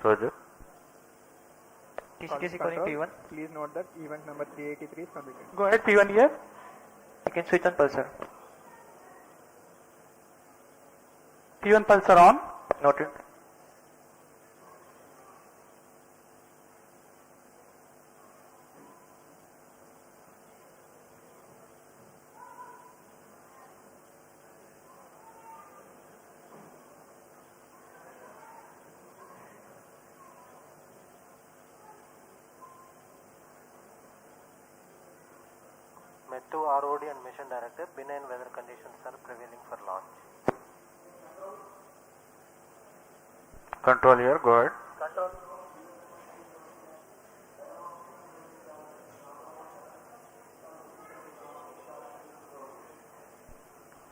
Roger. TCTC calling P1. Please note that event number 383 is completed. Go ahead, P1 here. You can switch on pulsar. P1 pulsar on. Noted. MET2 ROD and Mission Director, benign weather conditions are prevailing for launch. Control here, go ahead. Control.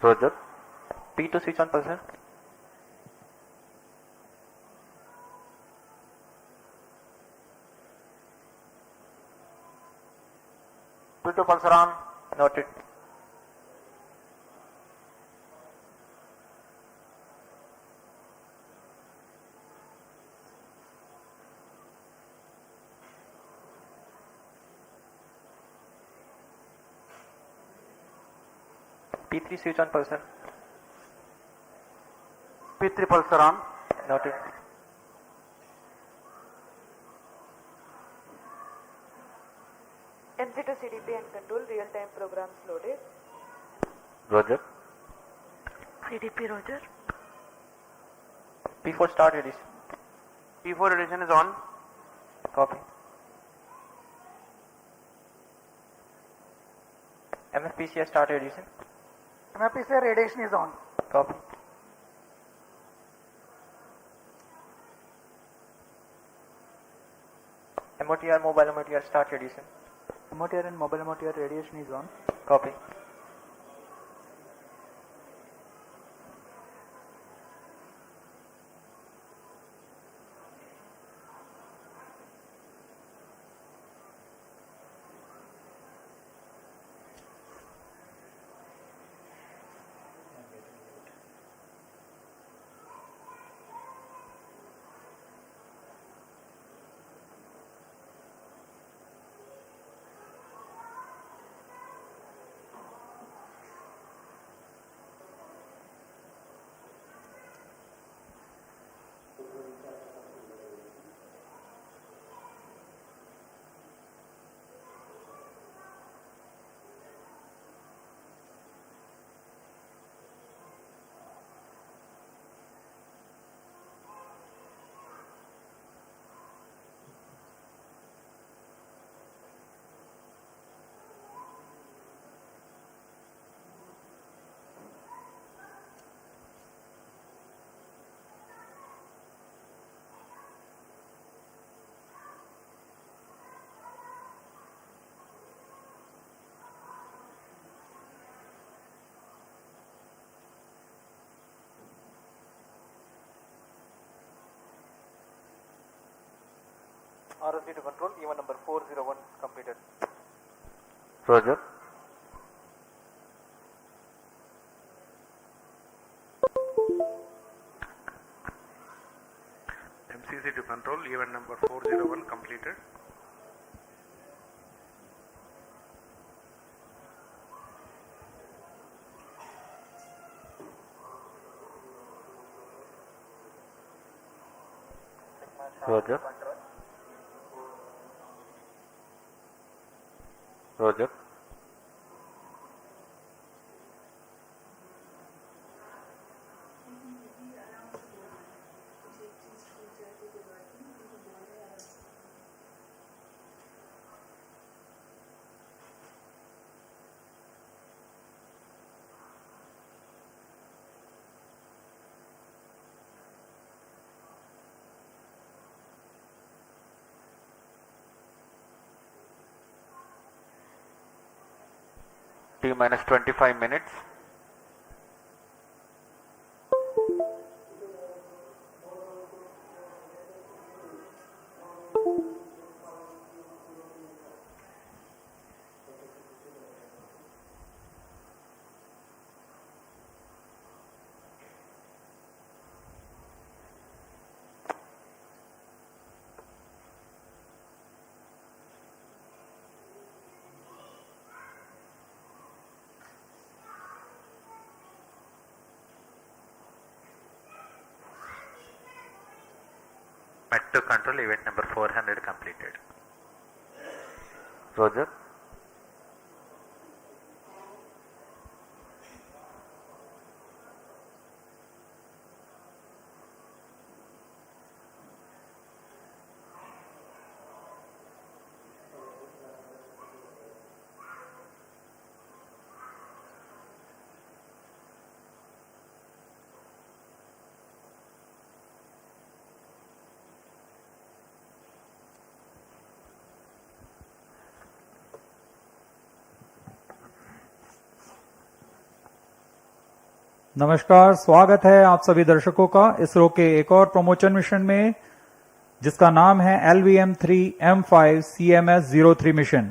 Roger. P2 switch on pulsar. P2 pulsar on. Noted. P3 switch on pulsar. P3 pulsar on. Noted. MC2 CDP and control real-time programs loaded. Roger. CDP Roger. P4 start edition. P4 edition is on. Copy. MFPCS start edition. MFPCR radiation is on. Copy. MOTR mobile MOTR start edition. MOTR and mobile MOTR radiation is on. Copy. ROC to control, event number 401 completed. Roger. MCC to control, event number 401 completed. Roger. Roger. T minus 25 minutes. MET2 control event number 400 completed. Roger. नमस्कार, स्वागत है आप सभी दर्शकों का इसरो के एक और प्रमोशन मिशन में, जिसका नाम है LVM-3M5 CMS-03 मिशन।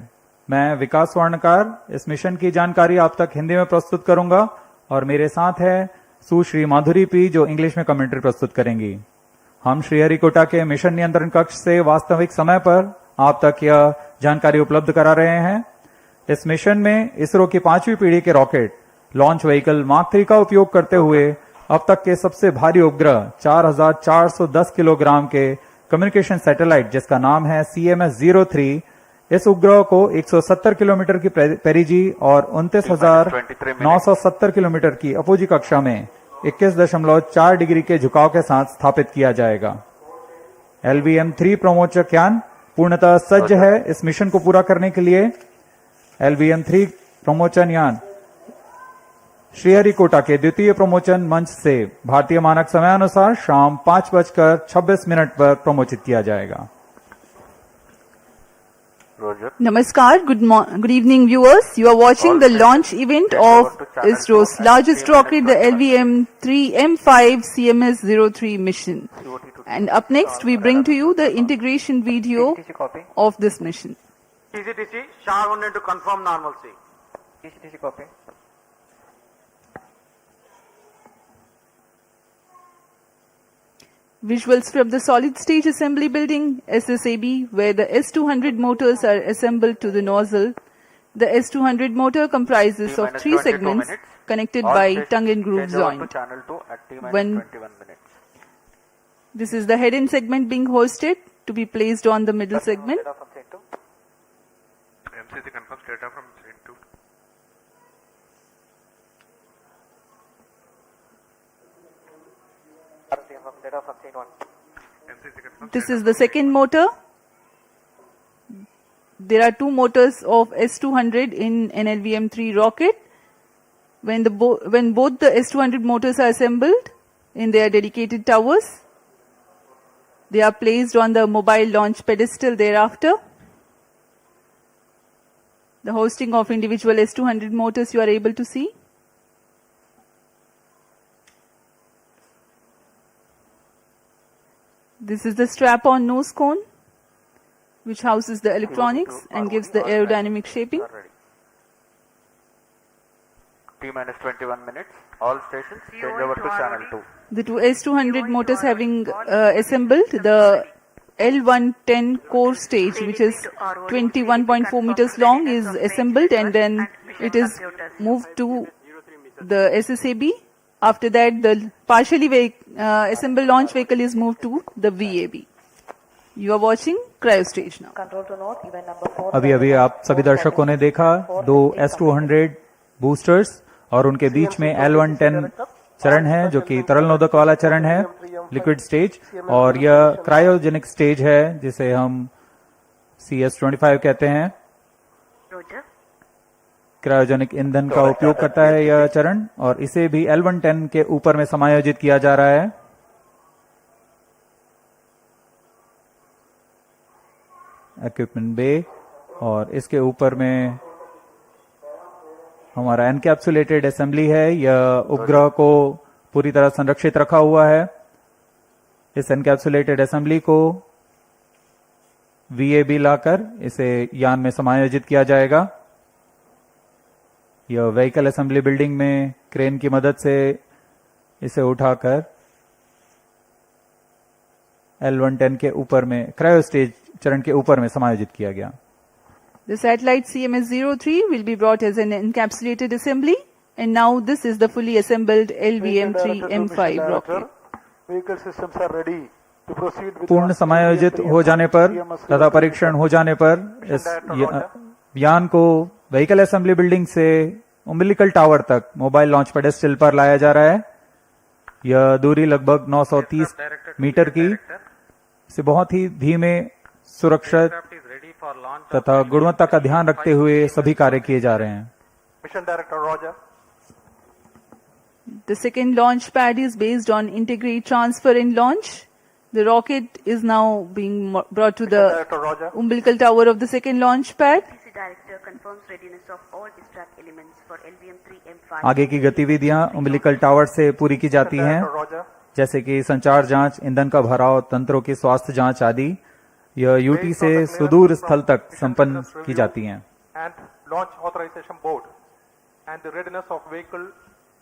मैं विकास स्वर्णकार इस मिशन की जानकारी आप तक हिंदी में प्रस्तुत करूंगा और मेरे साथ है सुश्री माधुरी पी, जो इंग्लिश में कमेंट्री प्रस्तुत करेंगी। हम श्रीहरिकोटा के मिशन नियंत्रण कक्ष से वास्तविक समय पर आप तक यह जानकारी उपलब्ध करा रहे हैं। इस मिशन में इसरो की 5वीं पीढ़ी के रॉकेट लॉन्च व्हीकल मार्क 3 का उपयोग करते हुए अब तक के सबसे भारी उपग्रह 4410 किलोग्राम के कम्युनिकेशन सैटेलाइट, जिसका नाम है CMS-03, इस उपग्रह को 170 किलोमीटर की पेरिजी और 29,970 किलोमीटर की अपोजी कक्षा में 21.4 डिग्री के झुकाव के साथ स्थापित किया जाएगा। LVM-3 प्रमोचक यान पूर्णतः सज्ज है इस मिशन को पूरा करने के लिए। LVM-3 प्रमोचन यान श्रीहरिकोटा के द्वितीय प्रमोचन मंच से भारतीय मानक समयानुसार शाम 5:26 पर प्रमोचित किया जाएगा। Roger. Namaskar, good evening viewers. You are watching the launch event of ISRO's largest rocket, the LVM-3M5 CMS-03 mission. And up next, we bring to you the integration video of this mission. TCTC, SHAR wanted to confirm normalcy. TCTC copy. Visuals from the solid stage assembly building, SSAB, where the S200 motors are assembled to the nozzle. The S200 motor comprises of 3 segments connected by tongue and groove joint. This is the head end segment being hoisted to be placed on the middle segment. MCC confirms data from chain 2. This is the second motor. There are 2 motors of S200 in an LVM-3 rocket. When both the S200 motors are assembled in their dedicated towers, they are placed on the mobile launch pedestal thereafter. The hosting of individual S200 motors you are able to see. This is the strap-on nose cone, which houses the electronics and gives the aerodynamic shaping. T-minus 21 minutes. All stations change over to channel 2. The 2 S200 motors having assembled, the L110 core stage, which is 21.4 meters long, is assembled, and then it is moved to the SSAB. After that, the partially assembled launch vehicle is moved to the VAB. You are watching cryo stage now. अभी आप सभी दर्शकों ने देखा 2 S200 boosters और उनके बीच में L110 चरण है, जो कि तरल नोदक वाला चरण है, लिक्विड स्टेज, और यह क्रायोजेनिक स्टेज है, जिसे हम CS25 कहते हैं। क्रायोजेनिक ईंधन का उपयोग करता है यह चरण, और इसे भी L110 के ऊपर में समायोजित किया जा रहा है। इक्विपमेंट बे, और इसके ऊपर में हमारा एनकैप्सुलेटेड असेंबली है। यह उपग्रह को पूरी तरह संरक्षित रखा हुआ है। इस एनकैप्सुलेटेड असेंबली को VAB लाकर इसे यान में समायोजित किया जाएगा। यह व्हीकल असेंबली बिल्डिंग में क्रेन की मदद से इसे उठाकर L110 के ऊपर में क्रायो स्टेज चरण के ऊपर में समायोजित किया गया। The satellite CMS-03 will be brought as an encapsulated assembly, and now this is the fully assembled LVM-3M5 rocket. Vehicle systems are ready पूर्ण समायोजित हो जाने पर तथा परीक्षण हो जाने पर इस यान को व्हीकल असेंबली बिल्डिंग से उम्बिलिकल टावर तक मोबाइल लॉन्च पेडेस्टल पर लाया जा रहा है। यह दूरी लगभग 930 मीटर की से बहुत ही धीमे, सुरक्षित तथा गुणवत्ता का ध्यान रखते हुए सभी कार्य किए जा रहे हैं। Mission Director Roger. The second launch pad is based on integrate, transfer and launch. The rocket is now being brought to the Director Roger. umbilical tower of the second launch pad. PC Director confirms readiness of all distract elements for LVM-3M5. आगे की गतिविधियां उम्बिलिकल tower से पूरी की जाती हैं, Director Roger. जैसे कि संचार जांच, ईंधन का भराव, तंत्रों की स्वास्थ्य जांच आदि। यह यूटी से सुदूर स्थल तक संपन्न की जाती हैं। And launch authorization board. And the readiness of vehicle,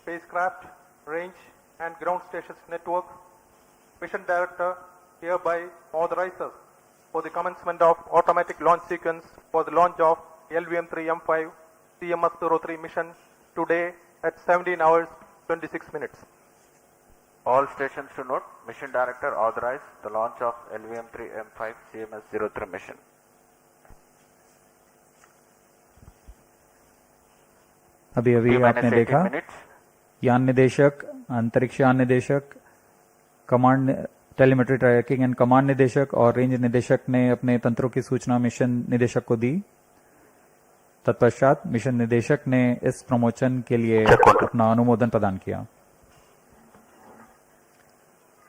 spacecraft, range and ground stations network. Mission Director hereby authorizes for the commencement of automatic launch sequence for the launch of LVM-3M5 CMS-03 mission today at 17 hours 26 minutes. All stations to note, Mission Director authorized the launch of LVM-3M5 CMS-03 mission. अभी अभी आपने देखा यान निदेशक, अंतरिक्ष यान निदेशक, command telemetry tracking and command निदेशक और रेंज निदेशक ने अपने तंत्रों की सूचना मिशन निदेशक को दी। तत्पश्चात मिशन निदेशक ने इस प्रमोशन के लिए अपना अनुमोदन प्रदान किया।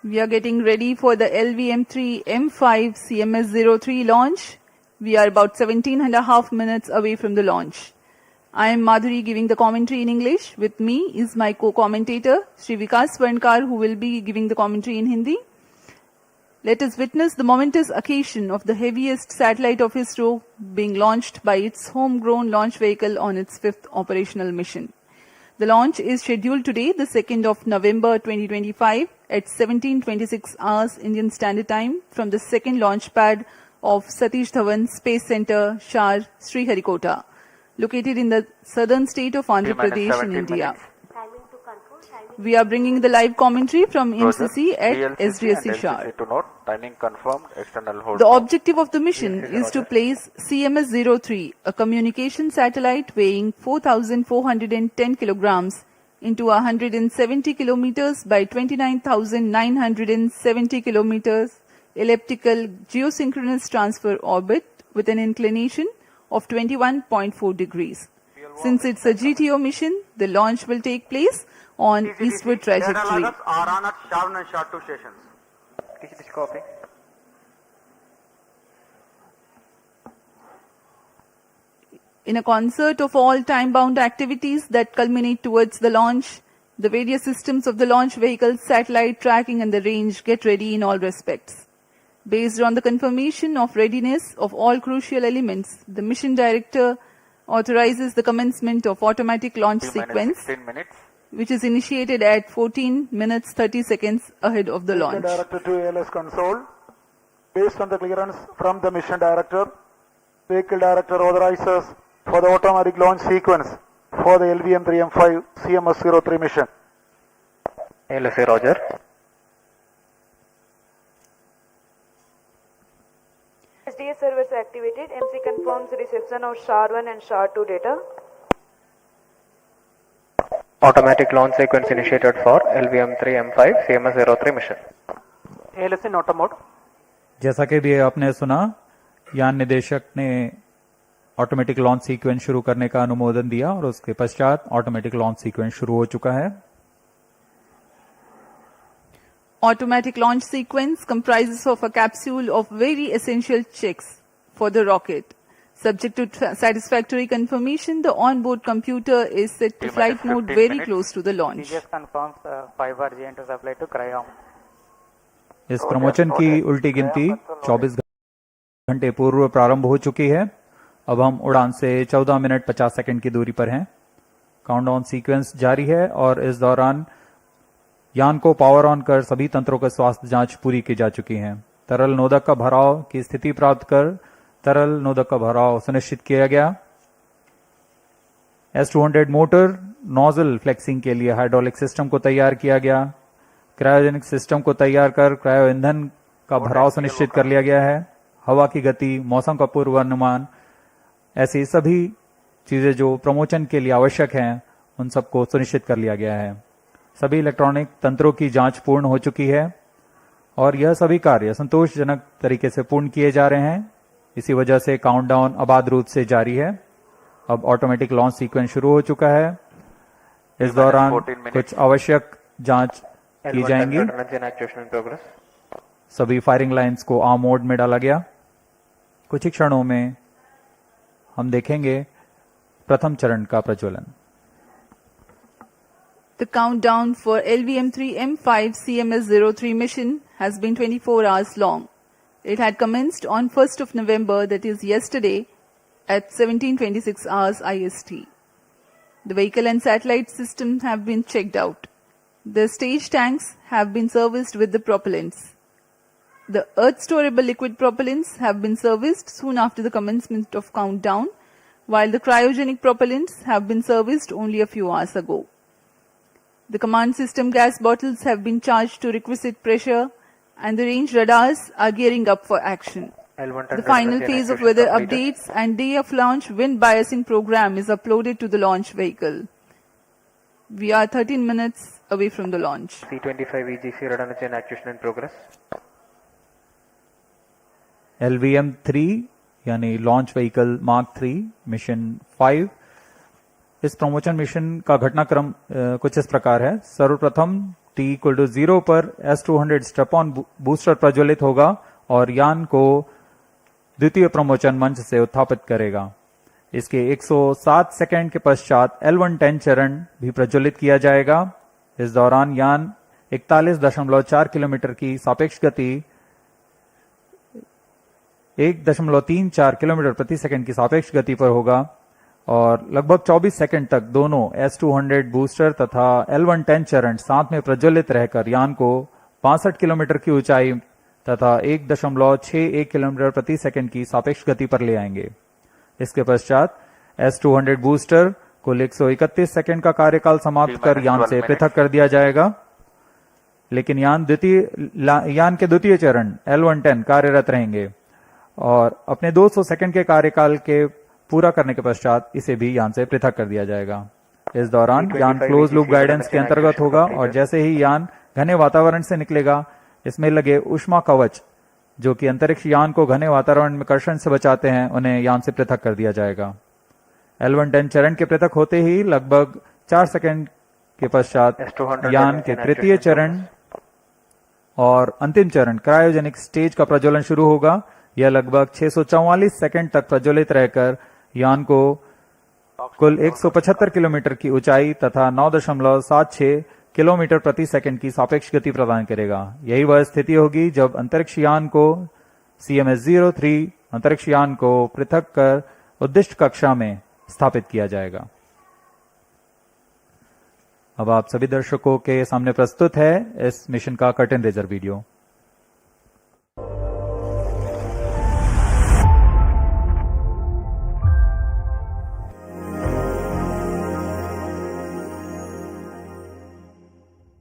We are getting ready for the LVM-3M5 CMS-03 launch. We are about 17.5 minutes away from the launch. I am Madhuri giving the commentary in English. With me is my co-commentator, Sri Vikas Swarnkar, who will be giving the commentary in Hindi. Let us witness the momentous occasion of the heaviest satellite of ISRO being launched by its homegrown launch vehicle on its 5th operational mission. The launch is scheduled today, the 2nd of November 2025 at 17:26 hours Indian Standard Time from the second launch pad of Satish Dhawan Space Center, Shar, Sriharikota, located in the southern state of Andhra Pradesh in India. We are bringing the live commentary from MCC at SDSC Shar. To note, timing confirmed, external hold. The objective of the mission is to place CMS-03, a communication satellite weighing 4,410 kilograms, into a 170 kilometers by 29,970 kilometers elliptical geosynchronous transfer orbit with an inclination of 21.4 degrees. Since it's a GTO mission, the launch will take place on eastward trajectory. Data are on at Shar 1 and Shar 2 stations. Copy. In a concert of all time-bound activities that culminate towards the launch, the various systems of the launch vehicle, satellite tracking and the range get ready in all respects. Based on the confirmation of readiness of all crucial elements, the mission director authorizes the commencement of automatic launch sequence, 16 minutes. which is initiated at 14 minutes 30 seconds ahead of the launch. Director to ALS console. Based on the clearance from the mission director, vehicle director authorizes for the automatic launch sequence for the LVM-3M5 CMS-03 mission. LSA Roger. SDS servers are activated. MC confirms reception of Shar 1 and Shar 2 data. Automatic launch sequence initiated for LVM-3M5 CMS-03 mission. ALS in auto mode. जैसा कि भी आपने सुना, यान निदेशक ने automatic launch sequence शुरू करने का अनुमोदन दिया और उसके पश्चात ऑटोमेटिक लॉन्च सीक्वेंस शुरू हो चुका है। Automatic launch sequence comprises of a capsule of very essential checks for the rocket. Subject to satisfactory confirmation, the onboard computer is set to flight mode very close to the launch. confirms 5-bar GNT supply to Cryom. इस promotion की उल्टी गिनती 24 घंटे पूर्व प्रारंभ हो चुकी है। अब हम उड़ान से 14 मिनट 50 सेकंड की दूरी पर हैं। काउंटडाउन सीक्वेंस जारी है और इस दौरान यान को पावर ऑन कर सभी तंत्रों का स्वास्थ्य जांच पूरी की जा चुकी है। तरल नोदक का भराव की स्थिति प्राप्त कर तरल नोदक का भराव सुनिश्चित किया गया। S200 मोटर नोजल फ्लेक्सिंग के लिए हाइड्रोलिक सिस्टम को तैयार किया गया। क्रायोजेनिक सिस्टम को तैयार कर क्रायो ईंधन का भराव सुनिश्चित कर लिया गया है। हवा की गति, मौसम का पूर्वानुमान, ऐसी सभी चीजें जो प्रमोशन के लिए आवश्यक हैं उन सबको सुनिश्चित कर लिया गया है। सभी इलेक्ट्रॉनिक तंत्रों की जांच पूर्ण हो चुकी है और यह सभी कार्य संतोषजनक तरीके से पूर्ण किए जा रहे हैं। इसी वजह से काउंटडाउन अबाध रूप से जारी है। अब ऑटोमेटिक लॉन्च सीक्वेंस शुरू हो चुका है। इस दौरान कुछ आवश्यक जांच की जाएंगी। सभी फायरिंग लाइंस को आर्म मोड में डाला गया। कुछ ही क्षणों में हम देखेंगे प्रथम चरण का प्रज्वलन। The countdown for LVM-3 M5 CMS-03 mission has been 24 hours long. It had commenced on 1st of November, that is yesterday, at 17:26 hours IST. The vehicle and satellite system have been checked out. The stage tanks have been serviced with the propellants. The earth-storable liquid propellants have been serviced soon after the commencement of countdown, while the cryogenic propellants have been serviced only a few hours ago. The command system gas bottles have been charged to requisite pressure, and the range radars are gearing up for action. The final phase of weather updates and day of launch wind biasing program is uploaded to the launch vehicle. We are 13 minutes away from the launch. C-25 EGC radar chain acquisition in progress. LVM-3 यानी launch vehicle mark 3 mission 5। इस promotion mission का घटनाक्रम कुछ इस प्रकार है। सर्वप्रथम T=0 पर S-200 स्टेप ऑन बूस्टर प्रज्वलित होगा और यान को द्वितीय प्रमोशन मंच से उत्थापित करेगा। इसके 107 सेकंड के पश्चात L110 चरण भी प्रज्वलित किया जाएगा। इस दौरान यान 41.4 किलोमीटर की सापेक्ष गति 1.34 किलोमीटर प्रति सेकंड की सापेक्ष गति पर होगा और लगभग 24 सेकंड तक दोनों S-200 बूस्टर तथा L110 चरण साथ में प्रज्वलित रहकर यान को 65 किलोमीटर की ऊंचाई तथा 1.61 किलोमीटर प्रति सेकंड की सापेक्ष गति पर ले आएंगे। इसके पश्चात S-200 बूस्टर कुल 131 सेकंड का कार्यकाल समाप्त कर यान से पृथक कर दिया जाएगा, लेकिन यान के द्वितीय चरण L110 कार्यरत रहेंगे और अपने 200 सेकंड के कार्यकाल के पूरा करने के पश्चात इसे भी यान से पृथक कर दिया जाएगा। इस दौरान यान क्लोज लूप गाइडेंस के अंतर्गत होगा और जैसे ही यान घने वातावरण से निकलेगा, इसमें लगे ऊष्मा कवच जो कि अंतरिक्ष यान को घने वातावरण में कर्षण से बचाते हैं, उन्हें यान से पृथक कर दिया जाएगा। L110 चरण के पृथक होते ही लगभग 4 सेकंड के पश्चात यान के तृतीय चरण और अंतिम चरण क्रायोजेनिक स्टेज का प्रज्वलन शुरू होगा। यह लगभग 644 सेकंड तक प्रज्वलित रहकर यान को कुल 175 किलोमीटर की ऊंचाई तथा 9.76 किलोमीटर प्रति सेकंड की सापेक्ष गति प्रदान करेगा। यही वह स्थिति होगी जब अंतरिक्ष यान को CMS-03 अंतरिक्ष यान को पृथक कर उद्दिष्ट कक्षा में स्थापित किया जाएगा। अब आप सभी दर्शकों के सामने प्रस्तुत है इस मिशन का curtain raiser video.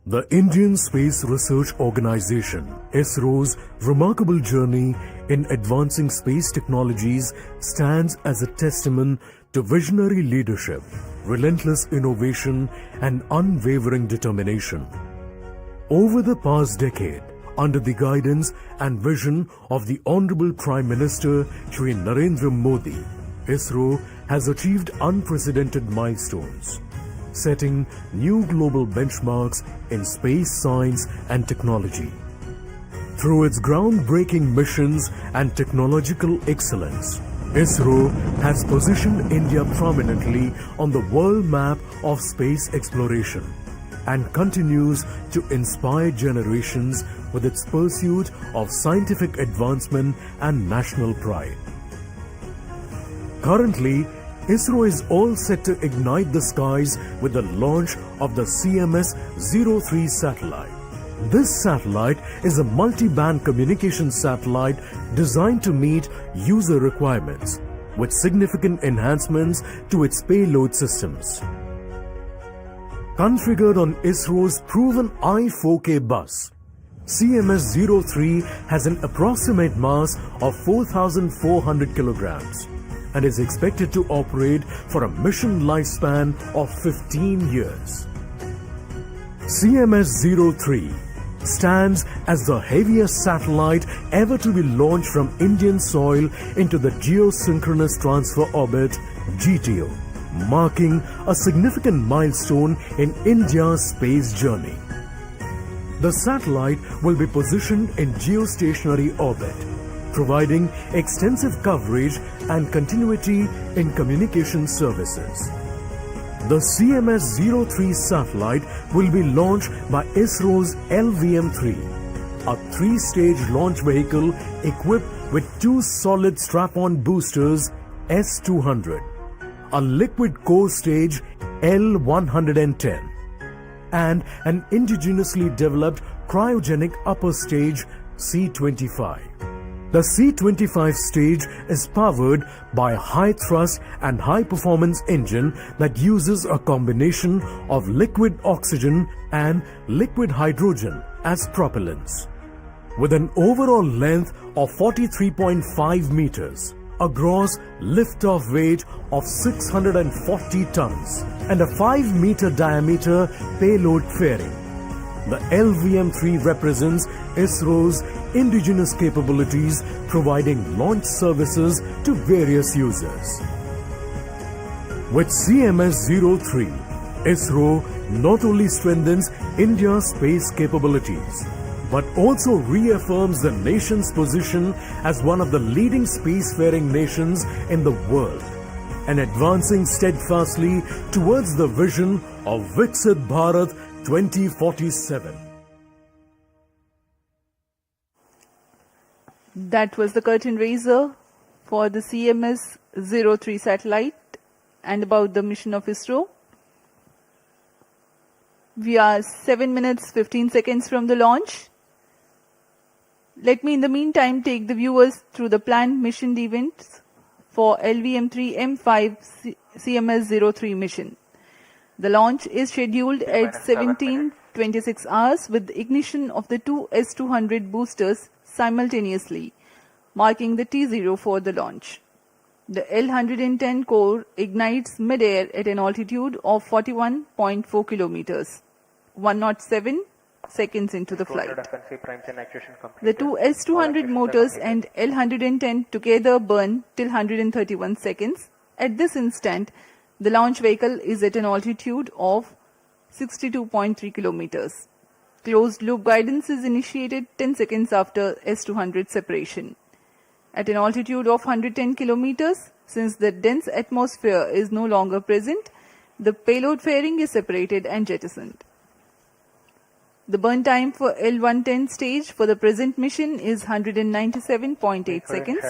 The Indian Space Research Organization, ISRO's remarkable journey in advancing space technologies stands as a testament to visionary leadership, relentless innovation, and unwavering determination. Over the past decade, under the guidance and vision of the Honorable Prime Minister Shri Narendra Modi, ISRO has achieved unprecedented milestones, setting new global benchmarks in space science and technology. Through its groundbreaking missions and technological excellence, ISRO has positioned India prominently on the world map of space exploration and continues to inspire generations with its pursuit of scientific advancement and national pride. Currently, ISRO is all set to ignite the skies with the launch of the CMS-03 satellite. This satellite is a multi-band communication satellite designed to meet user requirements with significant enhancements to its payload systems. Configured on ISRO's proven I-4K bus, CMS-03 has an approximate mass of 4,400 kilograms and is expected to operate for a mission lifespan of 15 years. CMS-03 stands as the heaviest satellite ever to be launched from Indian soil into the Geosynchronous Transfer Orbit (GTO), marking a significant milestone in India's space journey. The satellite will be positioned in geostationary orbit, providing extensive coverage and continuity in communication services. The CMS-03 satellite will be launched by ISRO's LVM-3, a three-stage launch vehicle equipped with two solid strap-on boosters S-200, a liquid core stage L-110, and an indigenously developed cryogenic upper stage C-25. The C-25 stage is powered by a high-thrust and high-performance engine that uses a combination of liquid oxygen and liquid hydrogen as propellants. With an overall length of 43.5 meters, a gross lift-off weight of 640 tons, and a 5-meter diameter payload fairing, the LVM-3 represents ISRO's indigenous capabilities, providing launch services to various users. With CMS-03, ISRO not only strengthens India's space capabilities, but also reaffirms the nation's position as one of the leading spacefaring nations in the world, and advancing steadfastly towards the vision of Viksit Bharat 2047. That was the curtain raiser for the CMS-03 satellite and about the mission of ISRO. We are 7 minutes 15 seconds from the launch. Let me in the meantime take the viewers through the planned mission events for LVM-3 M5 CMS-03 mission. The launch is scheduled at 17:26 hours with the ignition of the two S-200 boosters simultaneously, marking the T0 for the launch. The L-110 core ignites mid-air at an altitude of 41.4 kilometers, 107 seconds into the flight. The two S-200 motors and L-110 together burn till 131 seconds. At this instant, the launch vehicle is at an altitude of 62.3 kilometers. Closed loop guidance is initiated 10 seconds after S-200 separation. At an altitude of 110 kilometers, since the dense atmosphere is no longer present, the payload fairing is separated and jettisoned. The burn time for L-110 stage for the present mission is 197.8 seconds.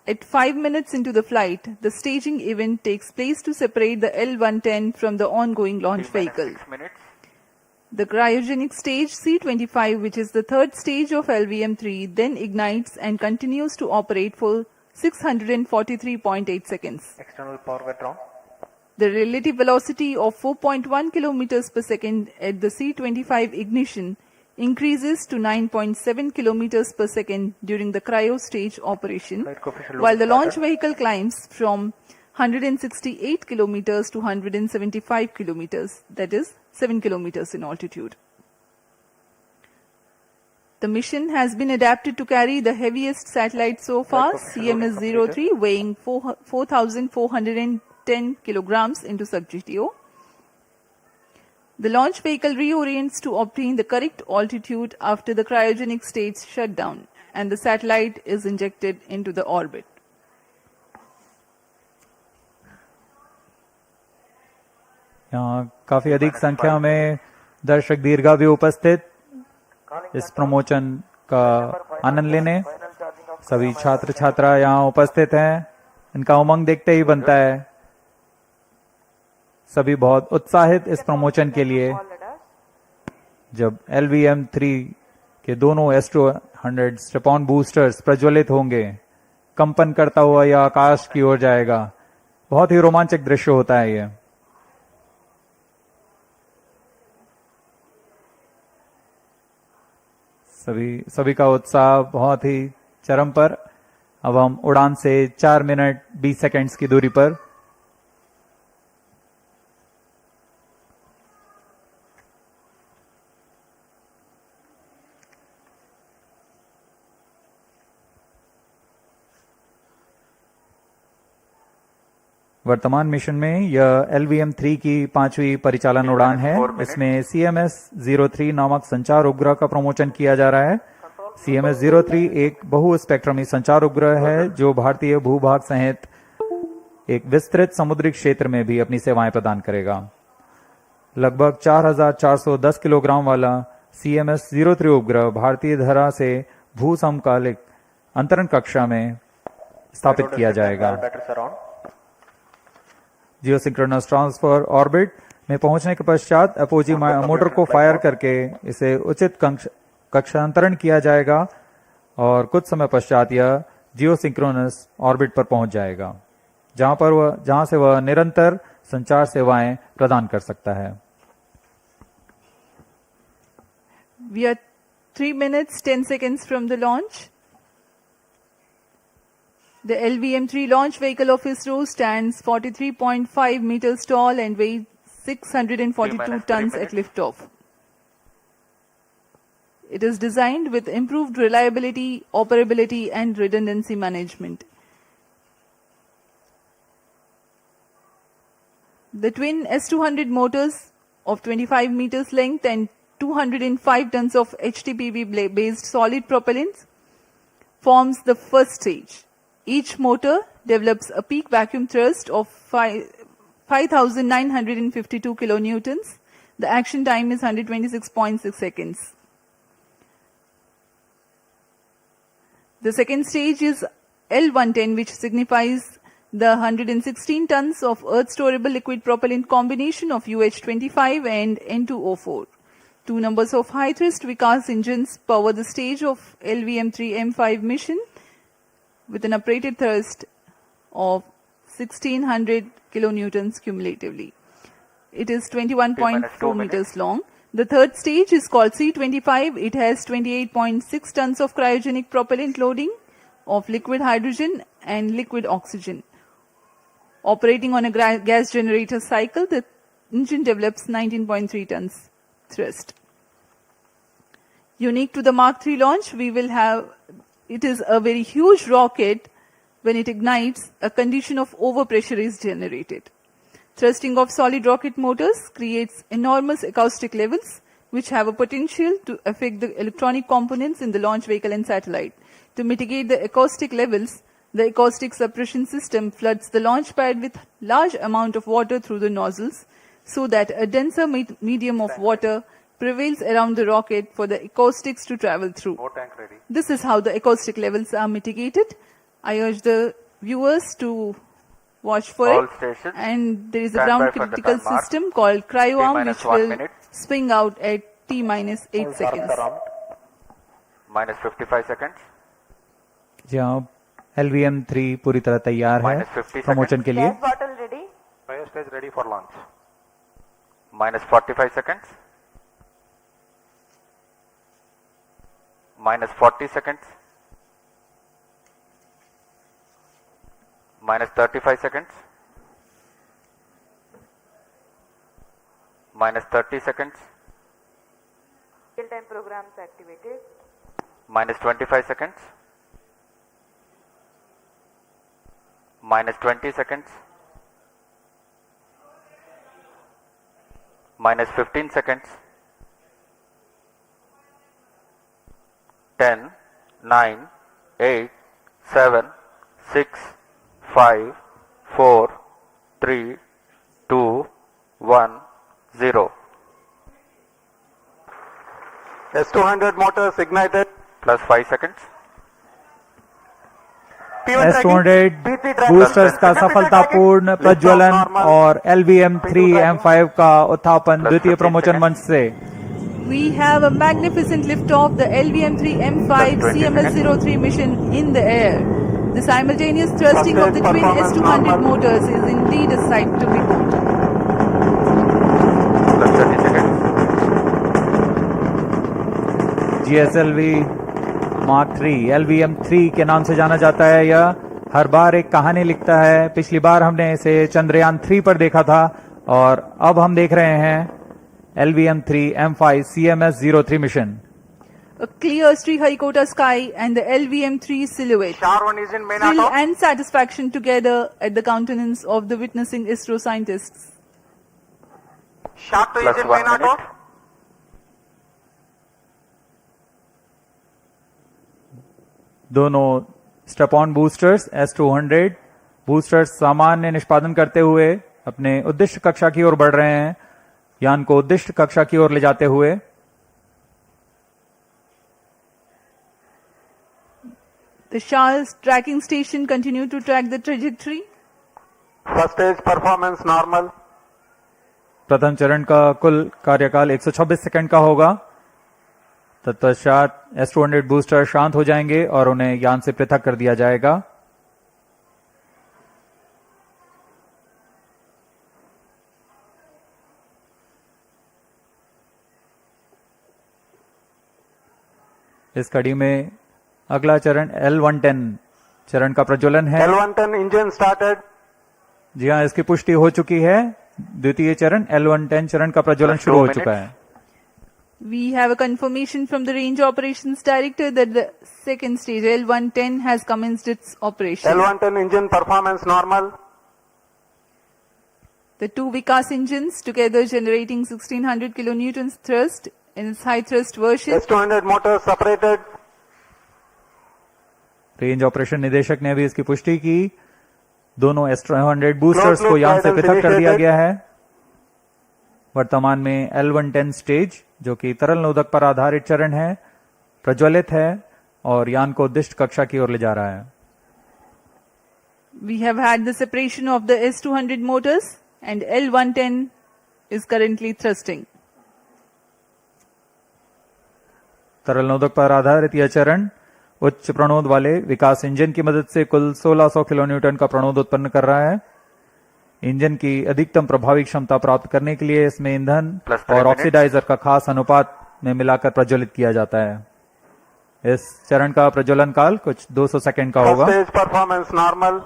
At 5 minutes into the flight, the staging event takes place to separate the L-110 from the ongoing launch vehicle. The cryogenic stage C-25, which is the third stage of LVM-3, then ignites and continues to operate for 643.8 seconds. External power withdrawn. The relative velocity of 4.1 kilometers per second at the C-25 ignition increases to 9.7 kilometers per second during the cryo stage operation, while the launch vehicle climbs from 168 kilometers to 175 kilometers, that is 7 kilometers in altitude. The mission has been adapted to carry the heaviest satellite so far, CMS-03, weighing 4,410 kilograms into sub-GTO. The launch vehicle reorients to obtain the correct altitude after the cryogenic stage shutdown, and the satellite is injected into the orbit. यहाँ काफी अधिक संख्या में दर्शक दीर्घा भी उपस्थित इस प्रमोशन का आनंद लेने। सभी छात्र छात्रा यहाँ उपस्थित हैं। इनका उमंग देखते ही बनता है। सभी बहुत उत्साहित इस प्रमोशन के लिए। जब LVM-3 के दोनों S-200 स्ट्रैप-ऑन बूस्टर्स प्रज्वलित होंगे, कंपन करता हुआ यह आकाश की ओर जाएगा। बहुत ही रोमांचक दृश्य होता है यह। सभी का उत्साह बहुत ही चरम पर। अब हम उड़ान से 4 मिनट 20 सेकंड्स की दूरी पर। वर्तमान मिशन में यह LVM-3 की 5वीं परिचालन उड़ान है। इसमें CMS-03 नामक संचार उपग्रह का प्रमोशन किया जा रहा है। CMS-03 एक बहु स्पेक्ट्रमी संचार उपग्रह है जो भारतीय भूभाग सहित एक विस्तृत समुद्री क्षेत्र में भी अपनी सेवाएं प्रदान करेगा। लगभग 4,410 किलोग्राम वाला CMS-03 उपग्रह भारतीय धरा से भू समकालिक अंतरण कक्षा में स्थापित किया जाएगा। जियोसिंक्रोनस ट्रांसफर ऑर्बिट में पहुंचने के पश्चात अपोजी मोटर को फायर करके इसे उचित कक्षांतरण किया जाएगा और कुछ समय पश्चात यह जियोसिंक्रोनस ऑर्बिट पर पहुंच जाएगा, जहां से वह निरंतर संचार सेवाएं प्रदान कर सकता है। We are 3 minutes 10 seconds from the launch. The LVM-3 launch vehicle of ISRO stands 43.5 meters tall and weighs 642 tons at liftoff. It is designed with improved reliability, operability, and redundancy management. The twin S200 motors of 25 meters length and 205 tons of HTPV-based solid propellants forms the first stage. Each motor develops a peak vacuum thrust of 5,952 kilonewtons. The action time is 126.6 seconds. The second stage is L110, which signifies the 116 tons of earth storable liquid propellant combination of UH-25 and N2O4. Two numbers of high thrust Vikas engines power the stage of LVM-3 M5 mission with an operated thrust of 1600 kilonewtons cumulatively. It is 21.4 meters long. The third stage is called C25. It has 28.6 tons of cryogenic propellant loading of liquid hydrogen and liquid oxygen. Operating on a gas generator cycle, the engine develops 19.3 tons thrust. Unique to the Mark III launch, it is a very huge rocket. When it ignites, a condition of overpressure is generated. Thrusting of solid rocket motors creates enormous acoustic levels, which have a potential to affect the electronic components in the launch vehicle and satellite. To mitigate the acoustic levels, the acoustic suppression system floods the launch pad with large amount of water through the nozzles, so that a denser medium of water prevails around the rocket for the acoustics to travel through. This is how the acoustic levels are mitigated. I urge the viewers to watch for All it. stations And there is a stand ground by for the critical time mark. system called cryo-arm, T-minus which 1 will minute. spring out at T-8 seconds. minus 55 seconds. जहाँ LVM-3 पूरी तरह तैयार है minus 50 promotion के लिए। Gas bottle ready. Fire stage ready for launch. minus 45 seconds. minus 40 seconds. minus 35 seconds. minus 30 seconds. Real-time programs activated. minus 25 seconds. minus 20 seconds. minus 15 seconds. 10, 9, 8, 7, 6, 5, 4, 3, 2, 1, 0. S200 motors ignited. Plus 5 seconds. S200 boosters का सफलतापूर्ण प्रज्वलन और LVM-3 M5 का उत्थापन द्वितीय promotion मंच से। We have a magnificent liftoff, the LVM-3 M5 CMS-03 mission in the air. The simultaneous thrusting of the twin S200 motors is indeed a sight to behold. Plus 30 seconds. GSLV Mark 3 LVM-3 के नाम से जाना जाता है। यह हर बार एक कहानी लिखता है। पिछली बार हमने इसे चंद्रयान 3 पर देखा था और अब हम देख रहे हैं LVM-3 M5 CMS-03 mission. A clear Sk8News sky and the LVM-3 silhouette. Char1 is in main Thrill auto. and satisfaction together at the countenance of the witnessing ISRO scientists. Char2 Plus is in 1 main auto. minute. दोनों step on boosters S200 boosters सामान्य निष्पादन करते हुए अपने उद्दिष्ट कक्षा की ओर बढ़ रहे हैं। यान को उद्दिष्ट कक्षा की ओर ले जाते हुए The Shah's tracking station continued to track the trajectory. First stage performance normal. प्रथम चरण का कुल कार्यकाल 126 सेकंड का होगा। तत्पश्चात S200 बूस्टर शांत हो जाएंगे और उन्हें यान से पृथक कर दिया जाएगा। इस कड़ी में अगला चरण L110 चरण का प्रज्वलन है। L110 engine started. जी हाँ, इसकी पुष्टि हो चुकी है। द्वितीय चरण L110 चरण का प्रज्वलन Just शुरू 2 हो minutes. चुका है। We have a confirmation from the range operations director that the second stage L110 has commenced its operation. L110 engine performance normal. The two Vikas engines together generating 1600 kilonewtons thrust in its high thrust version. S200 motors separated. Range operation निदेशक ने भी इसकी पुष्टि की। दोनों S200 boosters को यान से पृथक कर दिया गया है। वर्तमान में L110 स्टेज, जो कि तरल नोदक पर आधारित चरण है, प्रज्वलित है और यान को उद्दिष्ट कक्षा की ओर ले जा रहा है। We have had the separation of the S200 motors and L110 is currently thrusting. तरल नोदक पर आधारित यह चरण उच्च प्रणोद वाले विकास इंजन की मदद से कुल 1600 किलोन्यूटन का प्रणोद उत्पन्न कर रहा है। इंजन की अधिकतम प्रभावी क्षमता प्राप्त करने के लिए इसमें ईंधन Plus 3 और minutes. ऑक्सीडाइजर का खास अनुपात में मिलाकर प्रज्वलित किया जाता है। इस चरण का प्रज्वलन काल कुछ 200 सेकंड का First होगा। stage performance normal.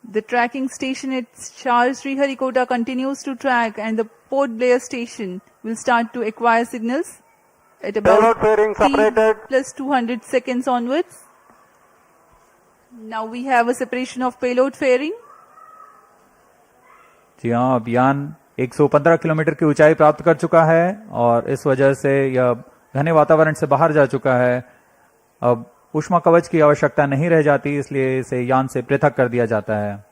The tracking station at Sri-Harikota continues to track and the Port Blair station will start to acquire signals at Payload about fairing T separated. plus 200 seconds onwards. Now we have a separation of payload fairing. जी हाँ, अब यान 115 kilometre की ऊंचाई प्राप्त कर चुका है और इस वजह से यह घने वातावरण से बाहर जा चुका है। अब ऊष्मा कवच की आवश्यकता नहीं रह जाती, इसलिए इसे यान से पृथक कर दिया जाता है।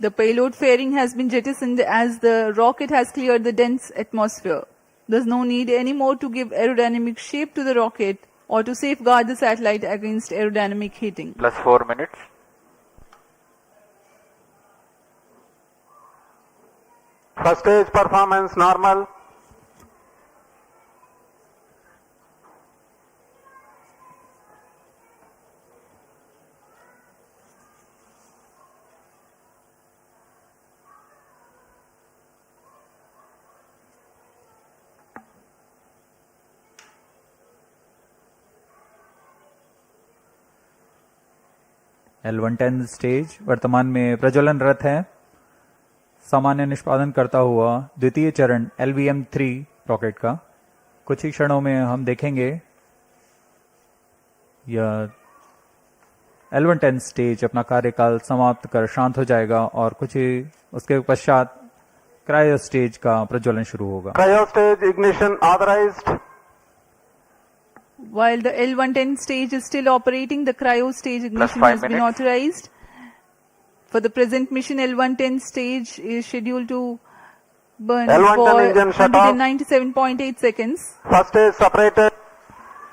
The payload fairing has been jettisoned as the rocket has cleared the dense atmosphere. There's no need anymore to give aerodynamic shape to the rocket or to safeguard the satellite against aerodynamic heating. Plus 4 minutes. First stage performance normal. L110 stage वर्तमान में प्रज्वलनरत है। सामान्य निष्पादन करता हुआ द्वितीय चरण LVM-3 rocket का कुछ ही क्षणों में हम देखेंगे। यह L110 स्टेज अपना कार्यकाल समाप्त कर शांत हो जाएगा और कुछ ही उसके पश्चात क्रायो स्टेज का प्रज्वलन शुरू होगा। Cryo stage ignition authorized. While the L110 stage is still operating, the cryo stage ignition 5 has been minutes. authorized. For the present mission, L110 stage is scheduled to burn L110 for engine shut off. 197.8 seconds. First stage separated.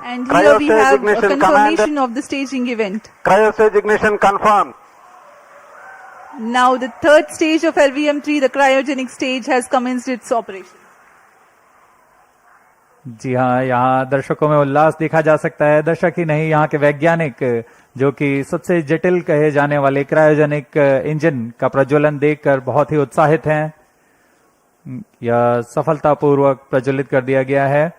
And Cryo here we stage have a ignition confirmation command. of the staging event. Cryo stage ignition confirmed. Now the third stage of LVM-3, the cryogenic stage, has commenced its operation. जी हाँ, यहाँ दर्शकों में उल्लास देखा जा सकता है। दर्शक ही नहीं, यहाँ के वैज्ञानिक जो कि सबसे जटिल कहे जाने वाले क्रायोजेनिक इंजन का प्रज्वलन देखकर बहुत ही उत्साहित हैं। यह सफलतापूर्वक प्रज्वलित कर दिया गया है।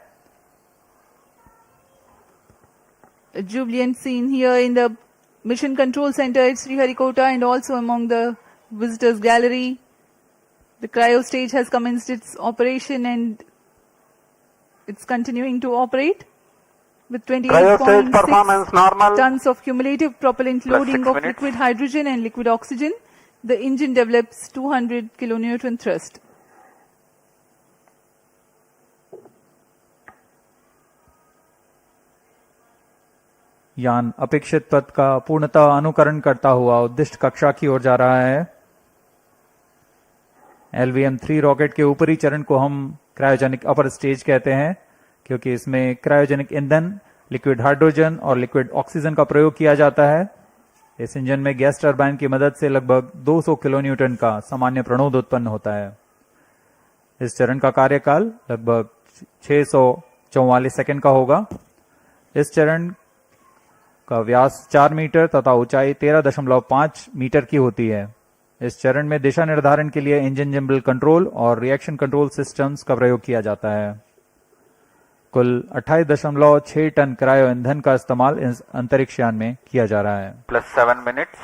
A jubilant scene here in the Mission Control Center at Sriharikota and also among the visitors gallery. The cryo stage has commenced its operation and it's continuing to operate with Cryo stage performance 28.6 normal. tons of cumulative propellant Plus loading 6 of minutes. liquid hydrogen and liquid oxygen. The engine develops 200 kilonewton thrust. यान अपेक्षित पथ का पूर्णतः अनुकरण करता हुआ उद्दिष्ट कक्षा की ओर जा रहा है। LVM-3 रॉकेट के ऊपरी चरण को हम क्रायोजेनिक अपर स्टेज कहते हैं, क्योंकि इसमें क्रायोजेनिक ईंधन, लिक्विड हाइड्रोजन और लिक्विड ऑक्सीजन का प्रयोग किया जाता है। इस इंजन में गैस टरबाइन की मदद से लगभग 200 किलोन्यूटन का सामान्य प्रणोद उत्पन्न होता है। इस चरण का कार्यकाल लगभग 644 सेकंड का होगा। इस चरण का व्यास 4 मीटर तथा ऊंचाई 13.5 मीटर की होती है। इस चरण में दिशा निर्धारण के लिए इंजन जिम्बल कंट्रोल और रिएक्शन कंट्रोल सिस्टम्स का प्रयोग किया जाता है। कुल 28.6 टन क्रायो ईंधन का इस्तेमाल इस अंतरिक्ष यान में किया जा रहा है। Plus 7 minutes.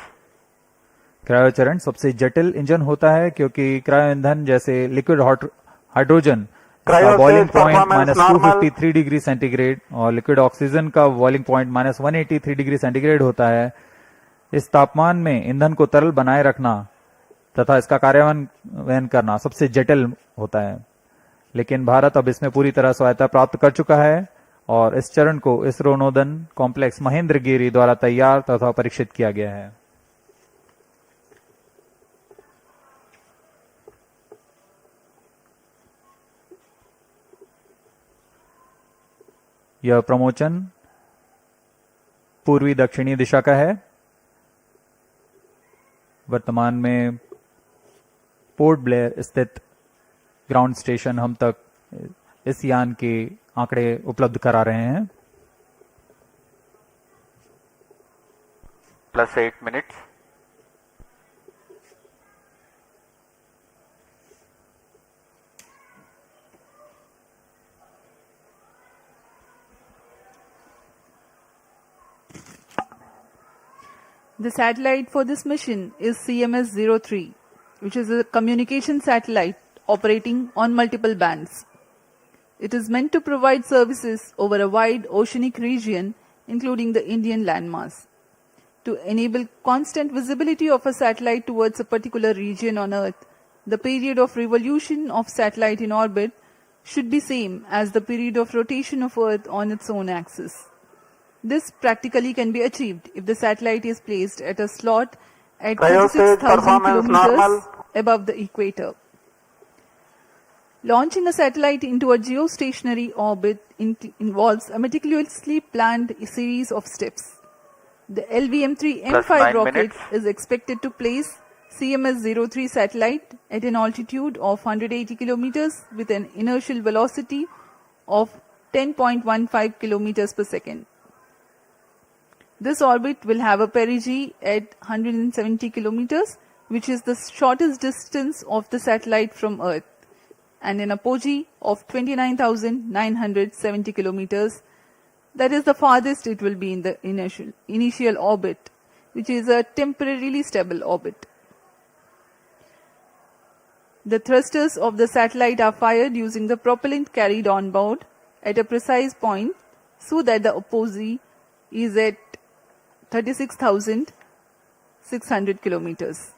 क्रायो चरण सबसे जटिल इंजन होता है, क्योंकि क्रायो ईंधन जैसे लिक्विड हाइड्रोजन का Cryo boiling stage point performance normal. -253 degree centigrade और लिक्विड ऑक्सीजन का बॉइलिंग पॉइंट -183 डिग्री सेंटीग्रेड होता है। इस तापमान में ईंधन को तरल बनाए रखना तथा इसका कार्यान्वयन करना सबसे जटिल होता है, लेकिन भारत अब इसमें पूरी तरह स्वायत्ता प्राप्त कर चुका है और इस चरण को इसरो नोदन कॉम्प्लेक्स महेंद्रगिरी द्वारा तैयार तथा परीक्षित किया गया है। यह प्रमोचन पूर्वी दक्षिणी दिशा का है। वर्तमान में पोर्ट ब्लेयर स्थित ग्राउंड स्टेशन हम तक इस यान के आंकड़े उपलब्ध करा रहे हैं। Plus 8 minutes. The satellite for this mission is CMS-03, which is a communication satellite operating on multiple bands. It is meant to provide services over a wide oceanic region, including the Indian landmass. To enable constant visibility of a satellite towards a particular region on Earth, the period of revolution of satellite in orbit should be same as the period of rotation of Earth on its own axis. This practically can be achieved if the satellite is placed at a slot at Cryo stage 36,000 performance kilometers normal. above the equator. Launching a satellite into a geostationary orbit involves a meticulously planned series of steps. The LVM-3 Plus M5 9 rocket minutes. is expected to place CMS-03 satellite at an altitude of 180 kilometers with an inertial velocity of 10.15 kilometers per second. This orbit will have a perigee at 170 kilometers, which is the shortest distance of the satellite from Earth, and an apogee of 29,970 kilometers. That is the farthest it will be in the initial orbit, which is a temporarily stable orbit. The thrusters of the satellite are fired using the propellant carried on board at a precise point so that the apogee is at 36,600 kilometers.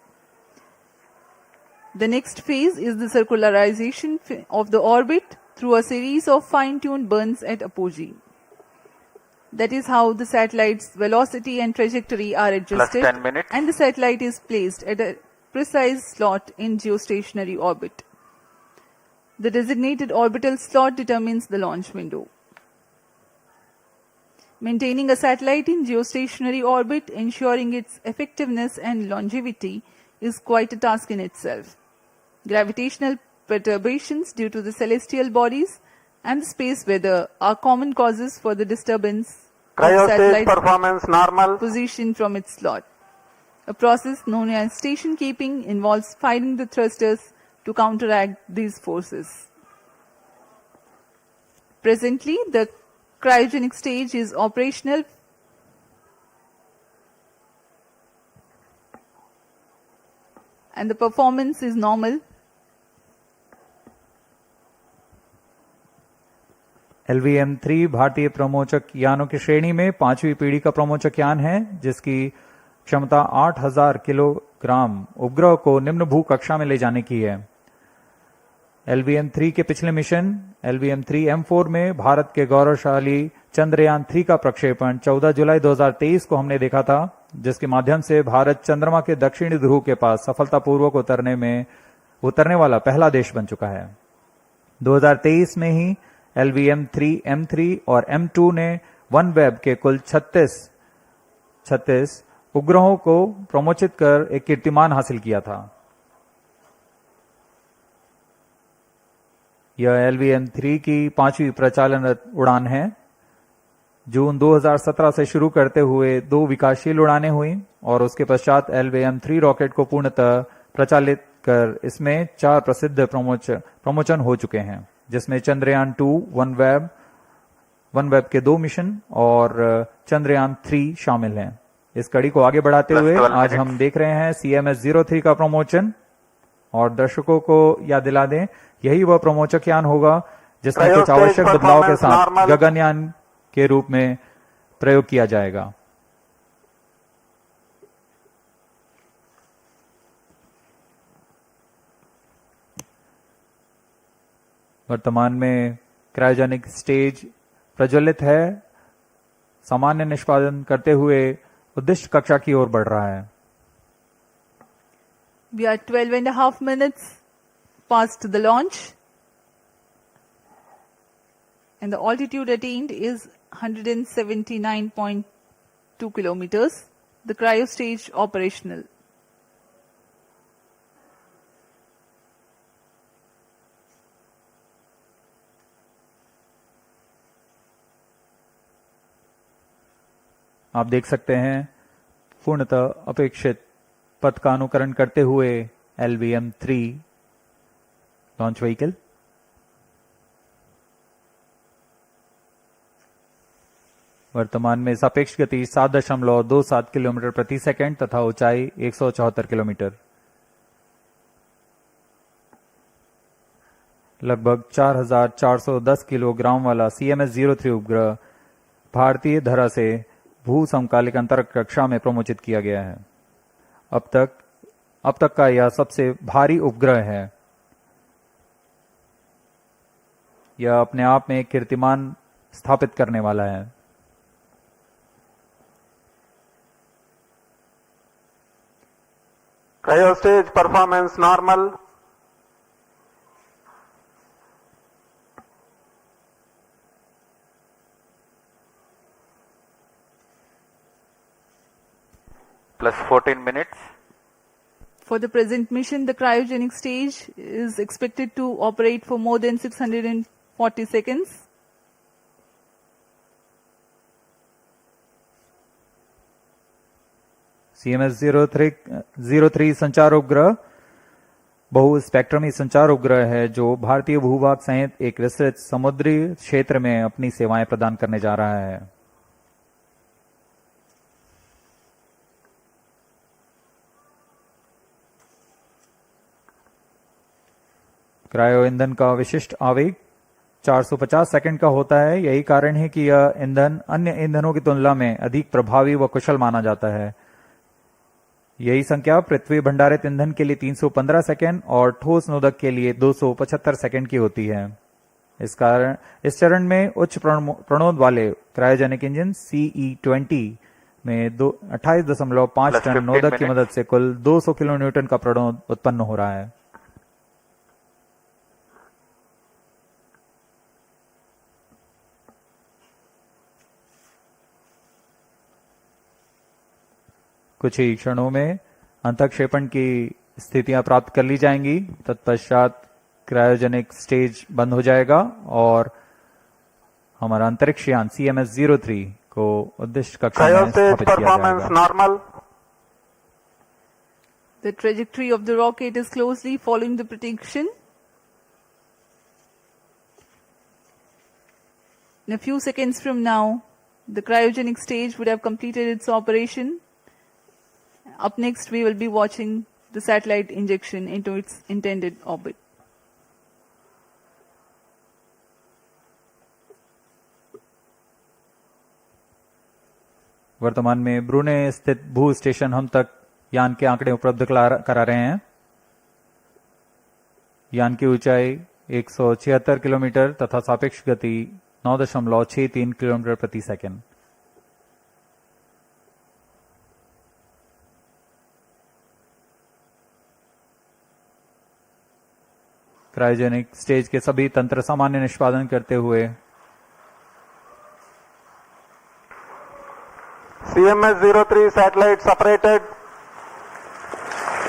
The next phase is the circularization of the orbit through a series of fine-tuned burns at apogee. That is how the satellite's velocity and trajectory are adjusted, 10 minutes. and the satellite is placed at a precise slot in geostationary orbit. The designated orbital slot determines the launch window. Maintaining a satellite in geostationary orbit, ensuring its effectiveness and longevity, is quite a task in itself. Gravitational perturbations due to the celestial bodies and the space weather are common causes for the disturbance of Cryo stage satellite performance normal. position from its slot. A process known as station keeping involves firing the thrusters to counteract these forces. Presently, the cryogenic stage is operational and the performance is normal. LVM-3 भारतीय प्रमोचक यानों की श्रेणी में 5वीं पीढ़ी का प्रमोचक यान है, जिसकी क्षमता 8000 किलोग्राम उपग्रह को निम्न भू कक्षा में ले जाने की है। LVM-3 के पिछले मिशन LVM-3M4 में भारत के गौरवशाली चंद्रयान 3 का प्रक्षेपण 14 जुलाई 2023 को हमने देखा था, जिसके माध्यम से भारत चंद्रमा के दक्षिणी ध्रुव के पास सफलतापूर्वक उतरने वाला पहला देश बन चुका है। 2023 में ही LVM-3 M3 और M2 ने OneWeb के कुल 36 उपग्रहों को प्रमोचित कर एक कीर्तिमान हासिल किया था। यह LVM-3 की 5वीं प्रचालनरत उड़ान है। जून 2017 से शुरू करते हुए 2 विकासशील उड़ानें हुई और उसके पश्चात LVM-3 रॉकेट को पूर्णतः प्रचालित कर इसमें 4 प्रसिद्ध प्रमोचन हो चुके हैं, जिसमें चंद्रयान 2, OneWeb के 2 मिशन और चंद्रयान 3 शामिल हैं। इस कड़ी को आगे बढ़ाते हुए आज हम देख रहे हैं CMS-03 का प्रमोचन, और दर्शकों को याद दिला दें, यही वह प्रमोचक यान होगा जिसमें कुछ आवश्यक बदलाव के साथ गगनयान के रूप में प्रयोग किया जाएगा। वर्तमान में क्रायोजेनिक स्टेज प्रज्वलित है, सामान्य निष्पादन करते हुए उद्दिष्ट कक्षा की ओर बढ़ रहा है। We are 12.5 minutes past the launch and the altitude attained is 179.2 kilometers. The cryo stage operational. आप देख सकते हैं पूर्णतः अपेक्षित पथ का अनुकरण करते हुए LVM-3 लॉन्च व्हीकल वर्तमान में सापेक्ष गति 7.27 किलोमीटर प्रति सेकंड तथा ऊंचाई 174 किलोमीटर, लगभग 4410 किलोग्राम वाला CMS-03 उपग्रह भारतीय धरा से भू समकालिक अंतरिक्ष कक्षा में प्रमोचित किया गया है। अब तक का यह सबसे भारी उपग्रह है। यह अपने आप में एक कीर्तिमान स्थापित करने वाला है। Cryo stage performance normal. Plus 14 minutes. For the present mission, the cryogenic stage is expected to operate for more than 640 seconds. CMS-03 संचार उपग्रह बहु स्पेक्ट्रमी संचार उपग्रह है, जो भारतीय भूभाग सहित एक विस्तृत समुद्री क्षेत्र में अपनी सेवाएं प्रदान करने जा रहा है। क्रायो ईंधन का विशिष्ट आवेग 450 सेकंड का होता है। यही कारण है कि यह ईंधन अन्य ईंधनों की तुलना में अधिक प्रभावी व कुशल माना जाता है। यही संख्या पृथ्वी भंडारित ईंधन के लिए 315 सेकंड और ठोस नोदक के लिए 275 सेकंड की होती है। इस चरण में उच्च प्रणोद वाले क्रायोजेनिक इंजन CE-20 में 28.5 टन नोदक की मदद से कुल 200 किलो न्यूटन का प्रणोद उत्पन्न हो रहा है। कुछ ही क्षणों में अंतःक्षेपण की स्थितियां प्राप्त कर ली जाएंगी। तत्पश्चात क्रायोजेनिक स्टेज बंद हो जाएगा और हमारा अंतरिक्ष यान CMS-03 को उद्देश्य कक्षा में Cryostage स्थापित किया performance जाएगा। normal. The trajectory of the rocket is closely following the prediction. In a few seconds from now, the cryogenic stage would have completed its operation. Up next, we will be watching the satellite injection into its intended orbit. वर्तमान में ब्रूने स्थित भू station हम तक यान के आंकड़े उपलब्ध करा रहे हैं। यान की ऊंचाई 176 किलोमीटर तथा सापेक्ष गति 9.63 किलोमीटर प्रति सेकंड। क्रायोजेनिक स्टेज के सभी तंत्र सामान्य निष्पादन करते हुए CMS-03 satellite separated.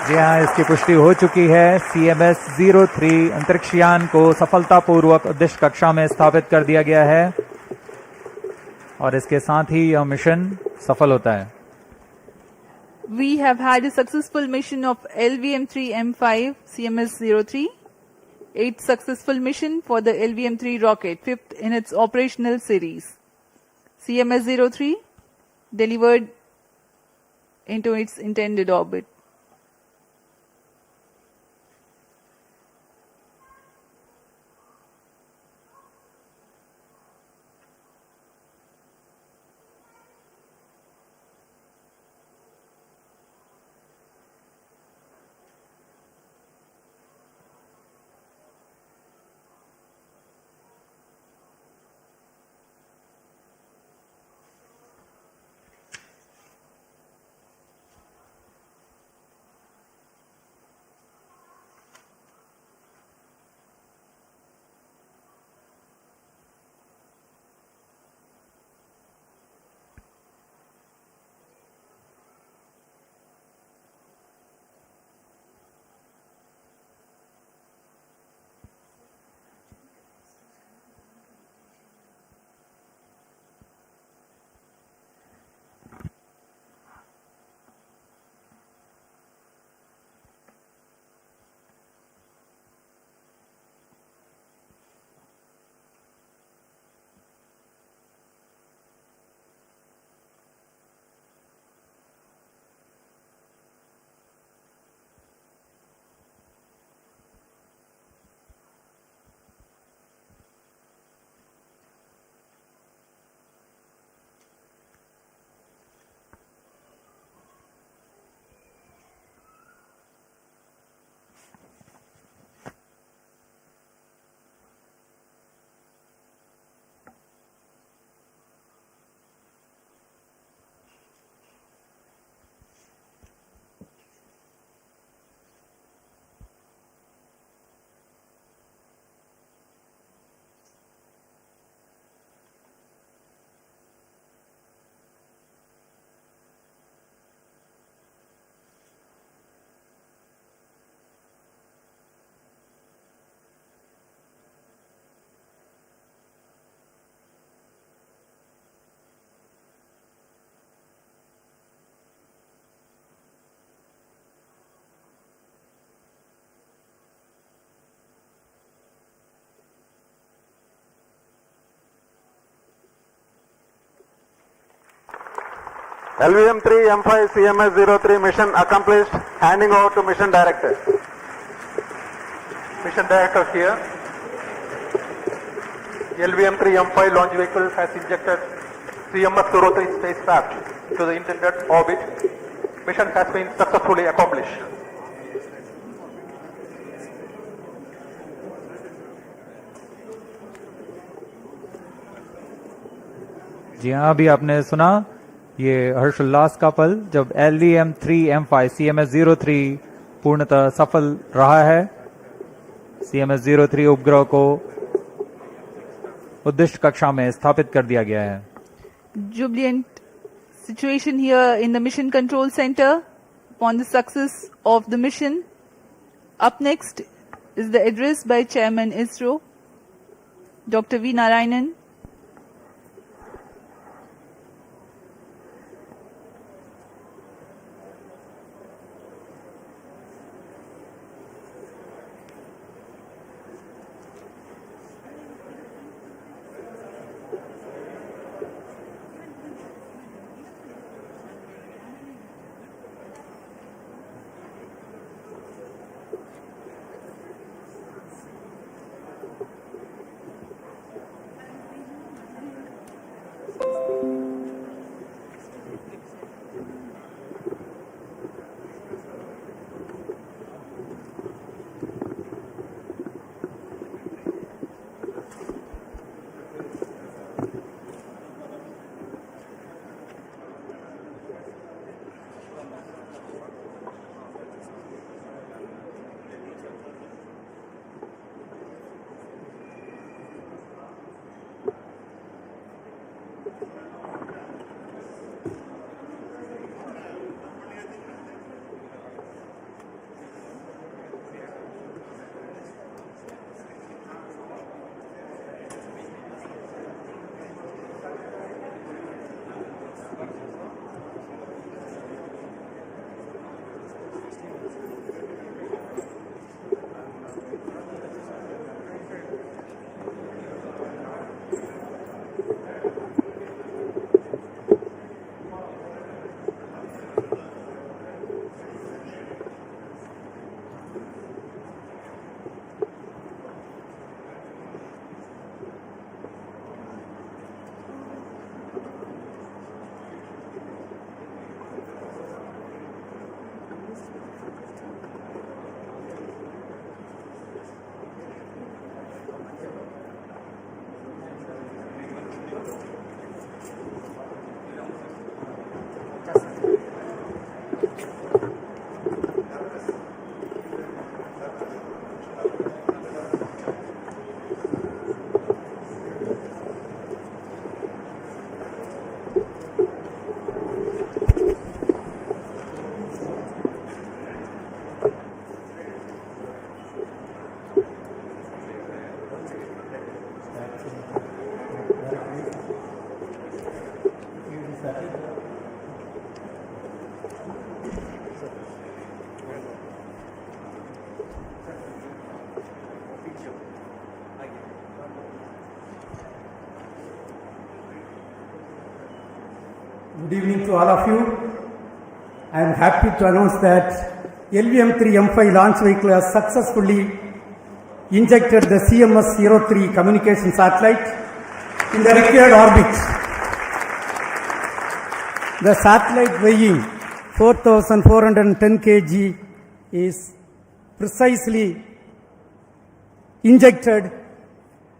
जी हाँ, इसकी पुष्टि हो चुकी है। CMS-03 अंतरिक्ष यान को सफलतापूर्वक उद्देश्य कक्षा में स्थापित कर दिया गया है और इसके साथ ही यह मिशन सफल होता है। We have had a successful mission of LVM-3M5 CMS-03. 8th successful mission for the LVM-3 rocket, 5th in its operational series. CMS-03 delivered into its intended orbit. LVM-3M5 CMS-03 mission accomplished. Handing over to mission director. Mission director here. LVM-3M5 launch vehicle has injected CMS-03 spacecraft to the intended orbit. Mission has been successfully accomplished. जी हाँ, अभी आपने सुना ये हर्षोल्लास का पल जब LVM-3M5 CMS-03 पूर्णतः सफल रहा है। CMS-03 उपग्रह को उद्दिष्ट कक्षा में स्थापित कर दिया गया है। Jubilant situation here in the mission control center upon the success of the mission. Up next is the address by Chairman ISRO, Dr. V. Narayanan. Good evening to all of you. I am happy to announce that LVM-3 M5 launch vehicle has successfully injected the CMS-03 communication satellite in the required orbit. The satellite weighing 4,410 kg is precisely injected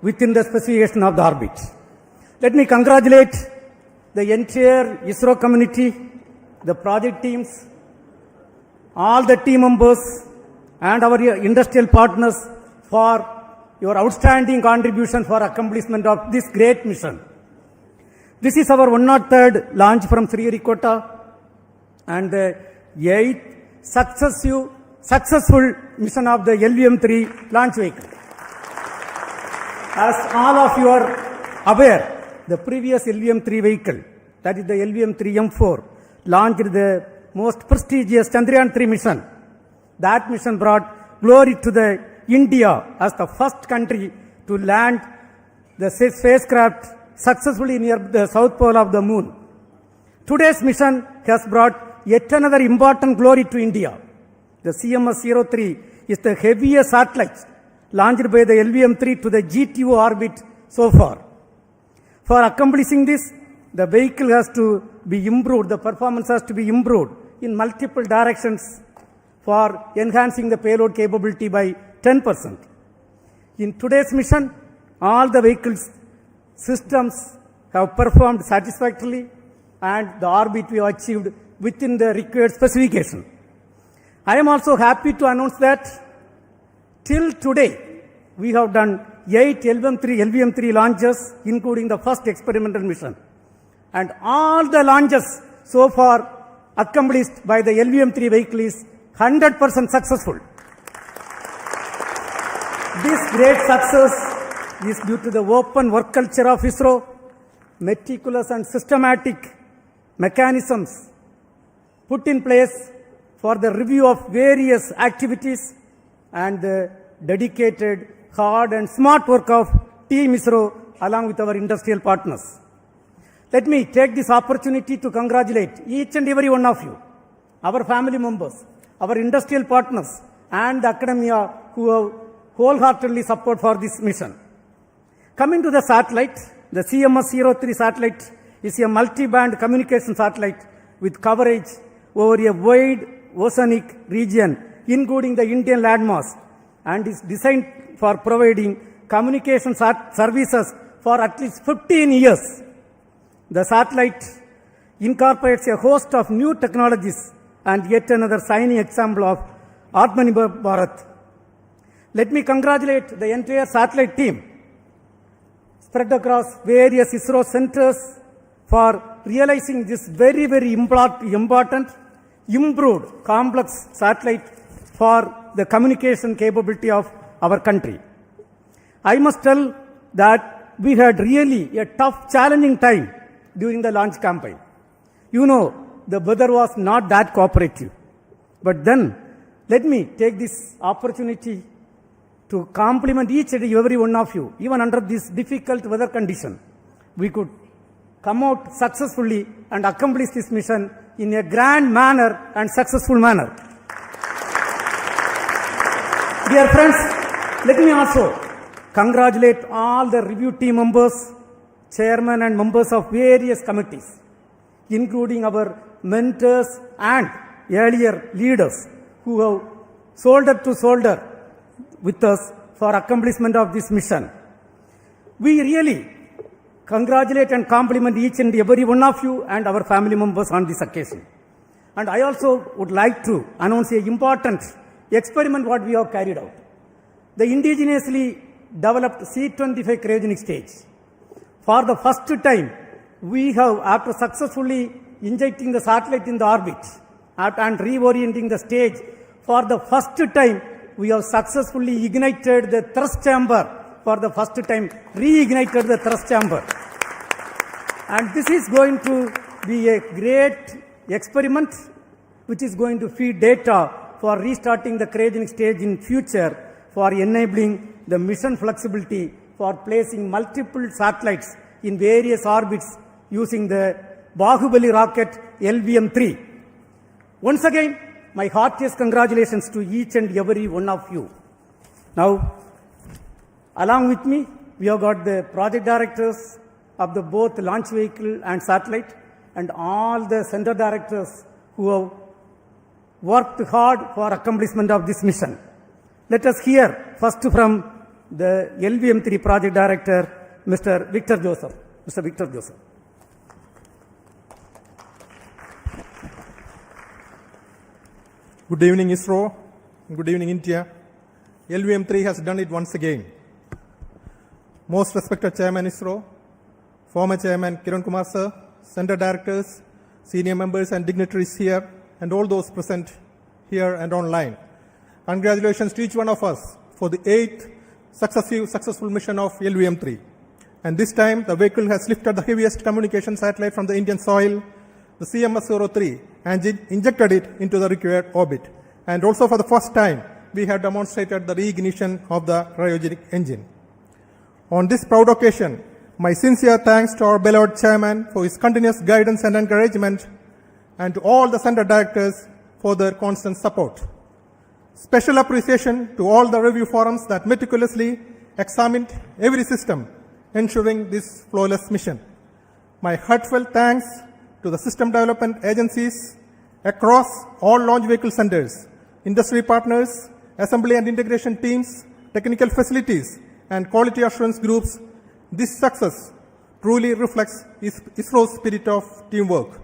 within the specification of the orbit. Let me congratulate the entire ISRO community, the project teams, all the team members and our industrial partners for your outstanding contribution for accomplishment of this great mission. This is our 103rd launch from Sriharikota and the 8th successful mission of the LVM-3 launch vehicle. As all of you are aware, the previous LVM-3 vehicle, that is the LVM-3 M4, launched the most prestigious Chandrayaan-3 mission. That mission brought glory to the India as the first country to land the spacecraft successfully near the south pole of the moon. Today's mission has brought yet another important glory to India. The CMS-03 is the heaviest satellite launched by the LVM-3 to the GTO orbit so far. For accomplishing this, the vehicle has to be improved, the performance has to be improved in multiple directions for enhancing the payload capability by 10%. In today's mission, all the vehicles systems have performed satisfactorily and the orbit we have achieved within the required specification. I am also happy to announce that till today, we have done 8 LVM-3 launches, including the first experimental mission. And all the launches so far accomplished by the LVM-3 vehicle is 100% successful. This great success is due to the open work culture of ISRO, meticulous and systematic mechanisms put in place for the review of various activities and the dedicated, hard and smart work of Team ISRO along with our industrial partners. Let me take this opportunity to congratulate each and every one of you, our family members, our industrial partners and the academia who have wholeheartedly support for this mission. Coming to the satellite, the CMS-03 satellite is a multi-band communication satellite with coverage over a wide oceanic region, including the Indian landmass, and is designed for providing communication services for at least 15 years. The satellite incorporates a host of new technologies and yet another shining example of Atmanirbhar Bharat. Let me congratulate the entire satellite team spread across various ISRO centers for realizing this very, very important, improved, complex satellite for the communication capability of our country. I must tell that we had really a tough, challenging time during the launch campaign. You know, the weather was not that cooperative. But then, let me take this opportunity to compliment each and every one of you. Even under this difficult weather condition, we could come out successfully and accomplish this mission in a grand manner and successful manner. Dear friends, let me also congratulate all the review team members, chairmen and members of various committees, including our mentors and earlier leaders who have shoulder to shoulder with us for accomplishment of this mission. We really congratulate and compliment each and every one of you and our family members on this occasion. And I also would like to announce an important experiment what we have carried out. The indigenously developed C-25 cryogenic stage. For the first time, we have, after successfully injecting the satellite in the orbit and reorienting the stage, for the first time, we have successfully ignited the thrust chamber. For the first time, reignited the thrust chamber. And this is going to be a great experiment which is going to feed data for restarting the cryogenic stage in future, for enabling the mission flexibility for placing multiple satellites in various orbits using the Bahubali rocket LVM-3. Once again, my heartiest congratulations to each and every one of you. Now, along with me, we have got the project directors of the both launch vehicle and satellite, and all the center directors who have worked hard for accomplishment of this mission. Let us hear first from the LVM-3 project director, Mr. Victor Joseph. Mr. Victor Joseph. Good evening, ISRO. Good evening, India. LVM-3 has done it once again. Most respected Chairman ISRO, former Chairman Kiran Kumar sir, center directors, senior members and dignitaries here, and all those present here and online. Congratulations to each one of us for the 8th successful mission of LVM-3. And this time, the vehicle has lifted the heaviest communication satellite from the Indian soil, the CMS-03, and injected it into the required orbit. And also for the first time, we have demonstrated the reignition of the cryogenic engine. On this proud occasion, my sincere thanks to our beloved chairman for his continuous guidance and encouragement, and to all the center directors for their constant support. Special appreciation to all the review forums that meticulously examined every system, ensuring this flawless mission. My heartfelt thanks to the system development agencies across all launch vehicle centers, industry partners, assembly and integration teams, technical facilities, and quality assurance groups. This success truly reflects ISRO's spirit of teamwork.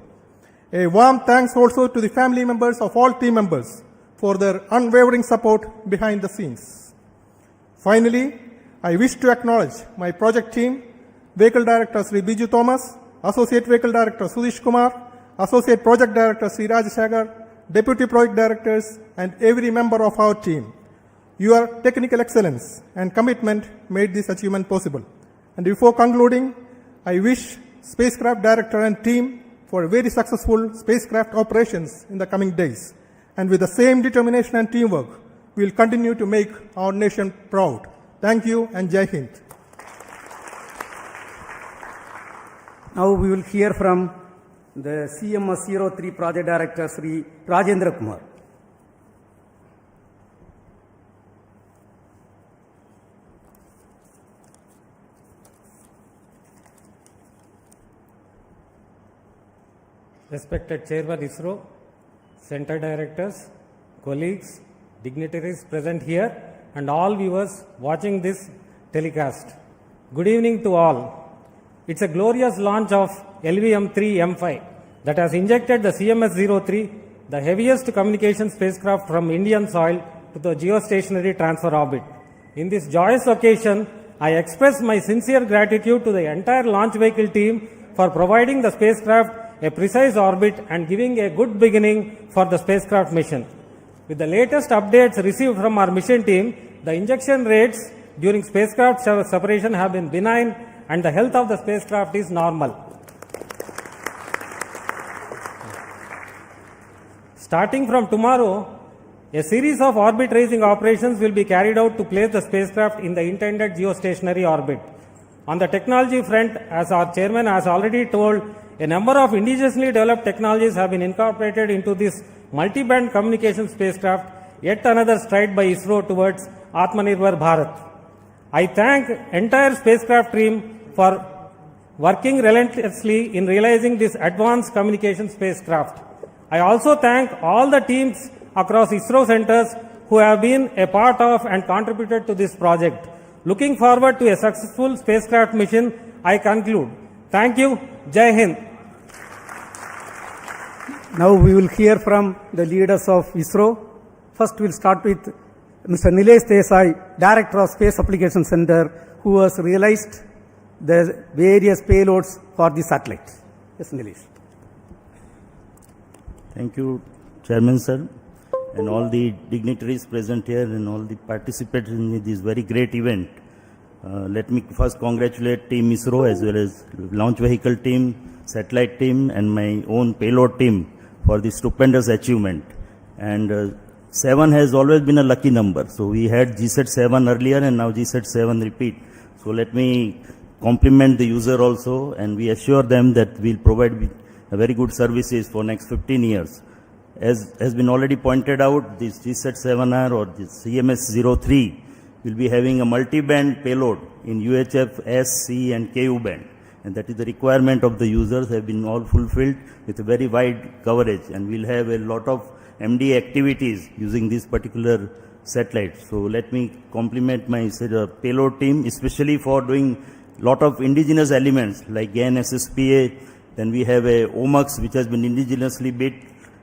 A warm thanks also to the family members of all team members for their unwavering support behind the scenes. Finally, I wish to acknowledge my project team, Vehicle Director Sri Biju Thomas, Associate Vehicle Director Sudish Kumar, Associate Project Director Sri Rajashagar, Deputy Project Directors, and every member of our team. Your technical excellence and commitment made this achievement possible. And before concluding, I wish Spacecraft Director and team for very successful spacecraft operations in the coming days. And with the same determination and teamwork, we will continue to make our nation proud. Thank you and Jai Hind. Now we will hear from the CMS-03 project director, Sri Rajendra Kumar. Respected Chairman ISRO, Center Directors, colleagues, dignitaries present here, and all viewers watching this telecast. Good evening to all. It's a glorious launch of LVM-3 M5 that has injected the CMS-03, the heaviest communication spacecraft from Indian soil, to the geostationary transfer orbit. In this joyous occasion, I express my sincere gratitude to the entire launch vehicle team for providing the spacecraft a precise orbit and giving a good beginning for the spacecraft mission. With the latest updates received from our mission team, the injection rates during spacecraft separation have been benign and the health of the spacecraft is normal. Starting from tomorrow, a series of orbit raising operations will be carried out to place the spacecraft in the intended geostationary orbit. On the technology front, as our chairman has already told, a number of indigenously developed technologies have been incorporated into this multi-band communication spacecraft, yet another stride by ISRO towards Atmanirbhar Bharat. I thank entire spacecraft team for working relentlessly in realizing this advanced communication spacecraft. I also thank all the teams across ISRO centers who have been a part of and contributed to this project. Looking forward to a successful spacecraft mission, I conclude. Thank you. Jai Hind. Now we will hear from the leaders of ISRO. First we'll start with Mr. Nilesh Desai, Director of Space Application Center, who has realized the various payloads for the satellites. Yes, Nilesh. Thank you, Chairman sir, and all the dignitaries present here and all the participants in this very great event. Let me first congratulate Team ISRO as well as launch vehicle team, satellite team and my own payload team for this stupendous achievement. And 7 has always been a lucky number. So we had GSAT 7 earlier and now GSAT 7 repeat. So let me compliment the user also, and we assure them that we'll provide very good services for next 15 years. As has been already pointed out, this GSAT 7R or this CMS-03 will be having a multi-band payload in UHF, S, C and KU band. And that is the requirement of the users have been all fulfilled with a very wide coverage. And we'll have a lot of MD activities using this particular satellite. So let me compliment my payload team, especially for doing lot of indigenous elements like GAN SSPA. Then we have a OMUX which has been indigenously built,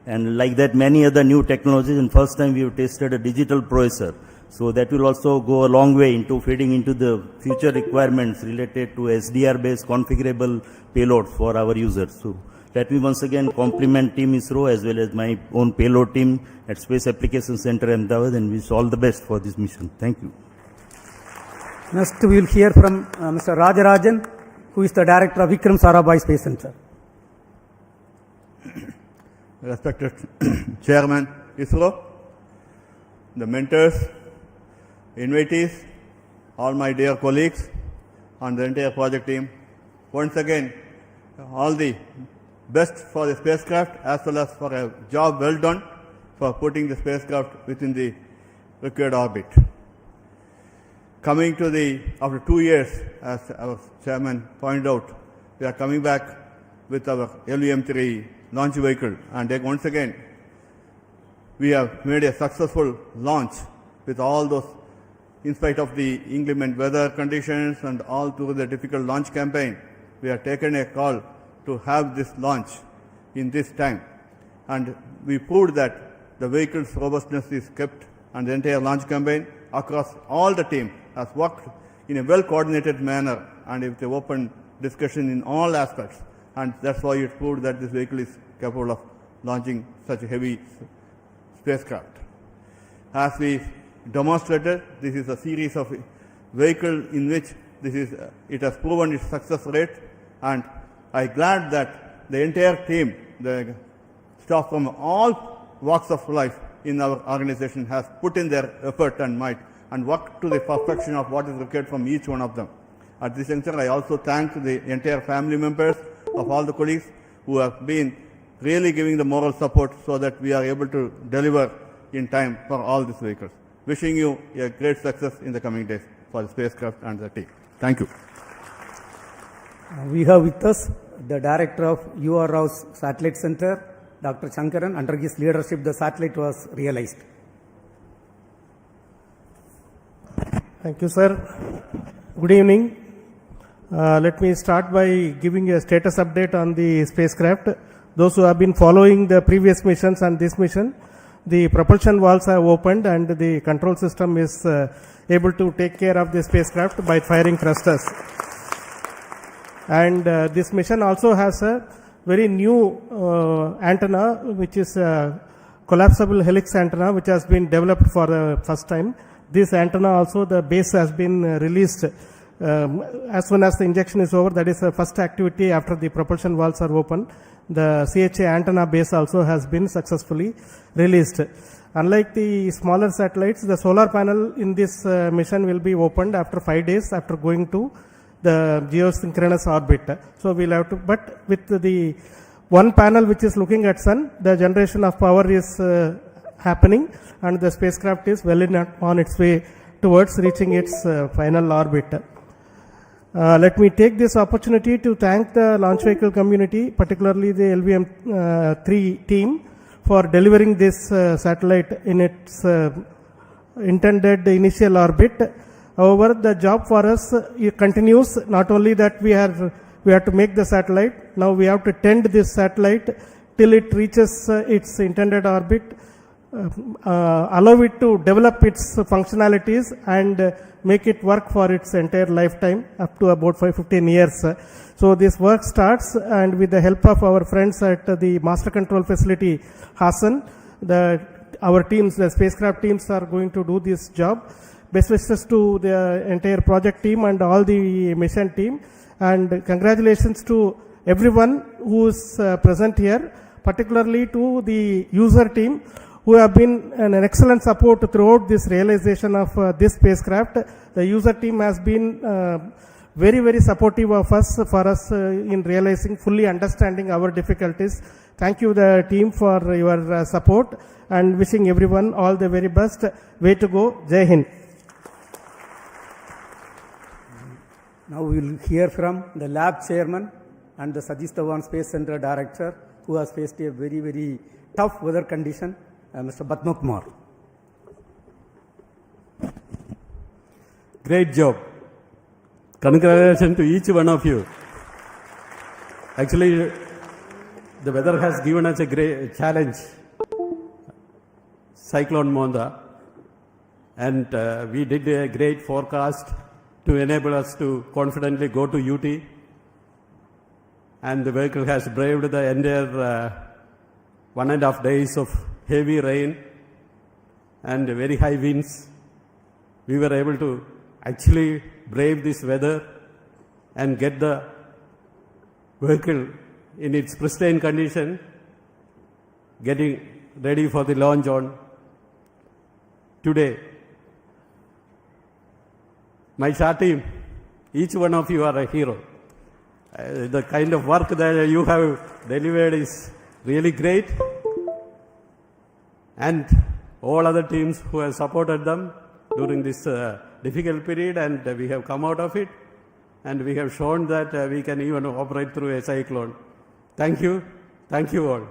and like that many other new technologies. And first time we have tested a digital processor. So that will also go a long way into feeding into the future requirements related to SDR based configurable payloads for our users. So let me once again compliment Team ISRO as well as my own payload team at Space Application Center Ahmedabad, and wish all the best for this mission. Thank you. Next we will hear from Mr. Rajarajan, who is the Director of Vikram Sarabhai Space Center. Respected Chairman ISRO, the mentors, invitees, all my dear colleagues and the entire project team, once again all the best for the spacecraft as well as for a job well done for putting the spacecraft within the required orbit. Coming to after 2 years, as our chairman pointed out, we are coming back with our LVM-3 launch vehicle, and once again we have made a successful launch with all those, in spite of the inclement weather conditions and all through the difficult launch campaign. We have taken a call to have this launch in this time, and we proved that the vehicle's robustness is kept, and the entire launch campaign across all the team has worked in a well coordinated manner and with an open discussion in all aspects, and that's why it proved that this vehicle is capable of launching such a heavy spacecraft. As we demonstrated, this is a series of vehicles in which it has proven its success rate, and I'm glad that the entire team, the staff from all walks of life in our organization has put in their effort and might and worked to the perfection of what is required from each one of them. At this juncture, I also thank the entire family members of all the colleagues who have been really giving the moral support so that we are able to deliver in time for all these vehicles. Wishing you a great success in the coming days for the spacecraft and the team. Thank you. We have with us the Director of U.R. Rao's Satellite Center, Dr. Shankaran. Under his leadership, the satellite was realized. Thank you, sir. Good evening. Let me start by giving a status update on the spacecraft. Those who have been following the previous missions and this mission, the propulsion valves have opened and the control system is able to take care of the spacecraft by firing thrusters. And this mission also has a very new antenna, which is a collapsible helix antenna, which has been developed for the first time. This antenna also, the base has been released as soon as the injection is over. That is the first activity after the propulsion valves are open. The CHA antenna base also has been successfully released. Unlike the smaller satellites, the solar panel in this mission will be opened after 5 days after going to the geosynchronous orbit. So we'll have to, but with the one panel which is looking at sun, the generation of power is happening and the spacecraft is well on its way towards reaching its final orbit. Let me take this opportunity to thank the launch vehicle community, particularly the LVM-3 team, for delivering this satellite in its intended initial orbit. However, the job for us continues. Not only that we have to make the satellite, now we have to tend this satellite till it reaches its intended orbit, allow it to develop its functionalities and make it work for its entire lifetime up to about 15 years. So this work starts, and with the help of our friends at the master control facility, Hassan, our teams, the spacecraft teams are going to do this job. Best wishes to the entire project team and all the mission team, and congratulations to everyone who is present here, particularly to the user team who have been an excellent support throughout this realization of this spacecraft. The user team has been very, very supportive of us, for us in realizing, fully understanding our difficulties. Thank you, the team, for your support, and wishing everyone all the very best. Way to go. Jai Hind. Now we will hear from the lab chairman and the Satish Dhawan Space Center director, who has faced a very, very tough weather condition, Mr. Batma Kumar. Great job. Congratulations to each one of you. Actually, the weather has given us a great challenge. Cyclone Monda. And we did a great forecast to enable us to confidently go to UT. And the vehicle has braved the entire 1.5 days of heavy rain and very high winds. We were able to actually brave this weather and get the vehicle in its pristine condition, getting ready for the launch on today. My SHA team, each one of you are a hero. The kind of work that you have delivered is really great. And all other teams who have supported them during this difficult period, and we have come out of it, and we have shown that we can even operate through a cyclone. Thank you. Thank you all.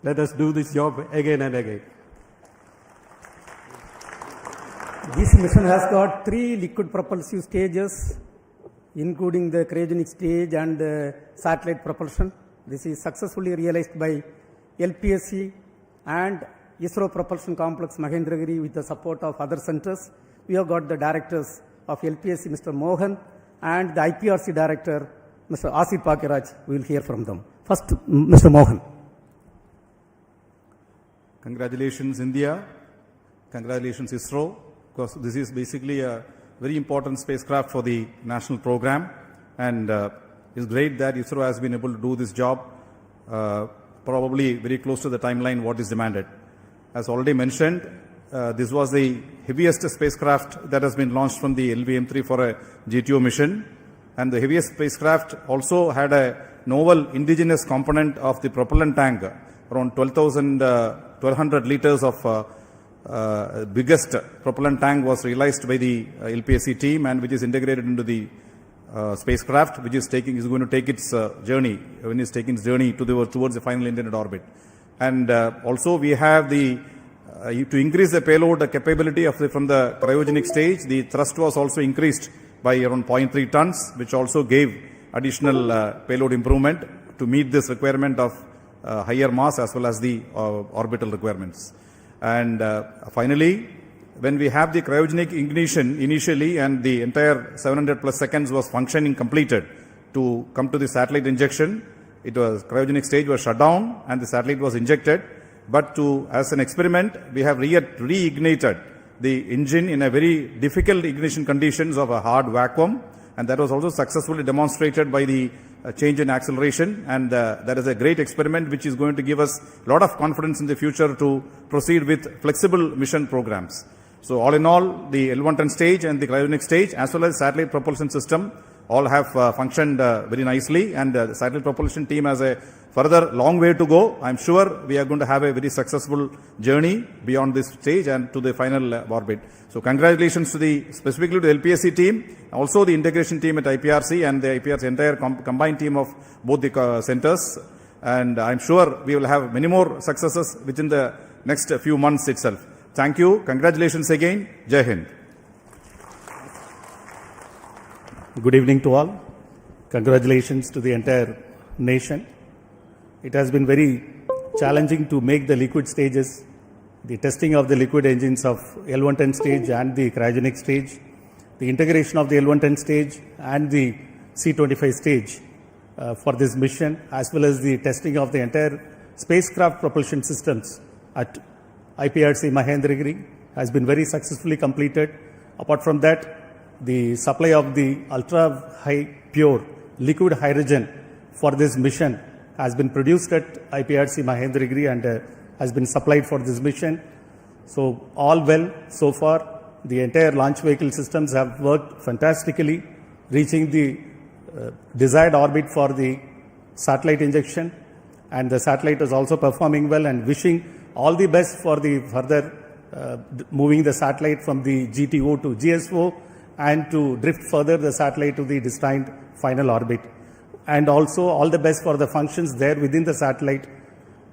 Let us do this job again and again. This mission has got 3 liquid propulsive stages, including the cryogenic stage and the satellite propulsion. This is successfully realized by LPSC and ISRO Propulsion Complex Mahendragiri with the support of other centers. We have got the directors of LPSC, Mr. Mohan, and the IPRC director, Mr. Asif Pakiraj. We will hear from them. First, Mr. Mohan. Congratulations, India. Congratulations, ISRO, because this is basically a very important spacecraft for the national program, and it's great that ISRO has been able to do this job probably very close to the timeline what is demanded. As already mentioned, this was the heaviest spacecraft that has been launched from the LVM-3 for a GTO mission, and the heaviest spacecraft also had a novel indigenous component of the propellant tank, around 1200 liters of biggest propellant tank was realized by the LPSC team, and which is integrated into the spacecraft, which is going to take its journey towards the final intended orbit. And also we have the to increase the payload capability from the cryogenic stage. The thrust was also increased by around 0.3 tons, which also gave additional payload improvement to meet this requirement of higher mass as well as the orbital requirements. And finally, when we have the cryogenic ignition initially and the entire 700 plus seconds was functioning completed, to come to the satellite injection. It was cryogenic stage was shut down and the satellite was injected. But as an experiment, we have reignited the engine in a very difficult ignition conditions of a hard vacuum, and that was also successfully demonstrated by the change in acceleration, and that is a great experiment which is going to give us a lot of confidence in the future to proceed with flexible mission programs. So all in all, the L110 stage and the cryogenic stage as well as satellite propulsion system all have functioned very nicely, and the satellite propulsion team has a further long way to go. I'm sure we are going to have a very successful journey beyond this stage and to the final orbit. So congratulations to specifically to the LPSC team, also the integration team at IPRC and the IPRC entire combined team of both the centers. And I'm sure we will have many more successes within the next few months itself. Thank you. Congratulations again. Jai Hind. Good evening to all. Congratulations to the entire nation. It has been very challenging to make the liquid stages, the testing of the liquid engines of L110 stage and the cryogenic stage, the integration of the L110 stage and the C25 stage for this mission, as well as the testing of the entire spacecraft propulsion systems at IPRC Mahendragiri has been very successfully completed. Apart from that, the supply of the ultra-high pure liquid hydrogen for this mission has been produced at IPRC Mahendragiri and has been supplied for this mission. So all well so far. The entire launch vehicle systems have worked fantastically, reaching the desired orbit for the satellite injection, and the satellite is also performing well, and wishing all the best for the further moving the satellite from the GTO to GSO and to drift further the satellite to the destined final orbit. And also all the best for the functions there within the satellite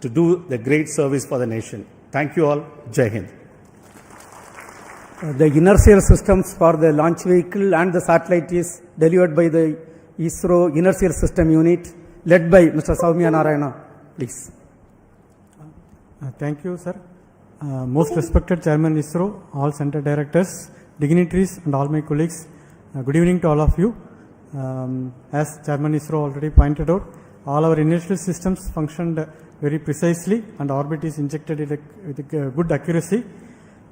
to do the great service for the nation. Thank you all. Jai Hind. The inertial systems for the launch vehicle and the satellite is delivered by the ISRO Inertial System Unit led by Mr. Soumya Narayana. Please. Thank you, sir. Most respected Chairman ISRO, all center directors, dignitaries and all my colleagues, good evening to all of you. As Chairman ISRO already pointed out, all our inertial systems functioned very precisely and orbit is injected with good accuracy.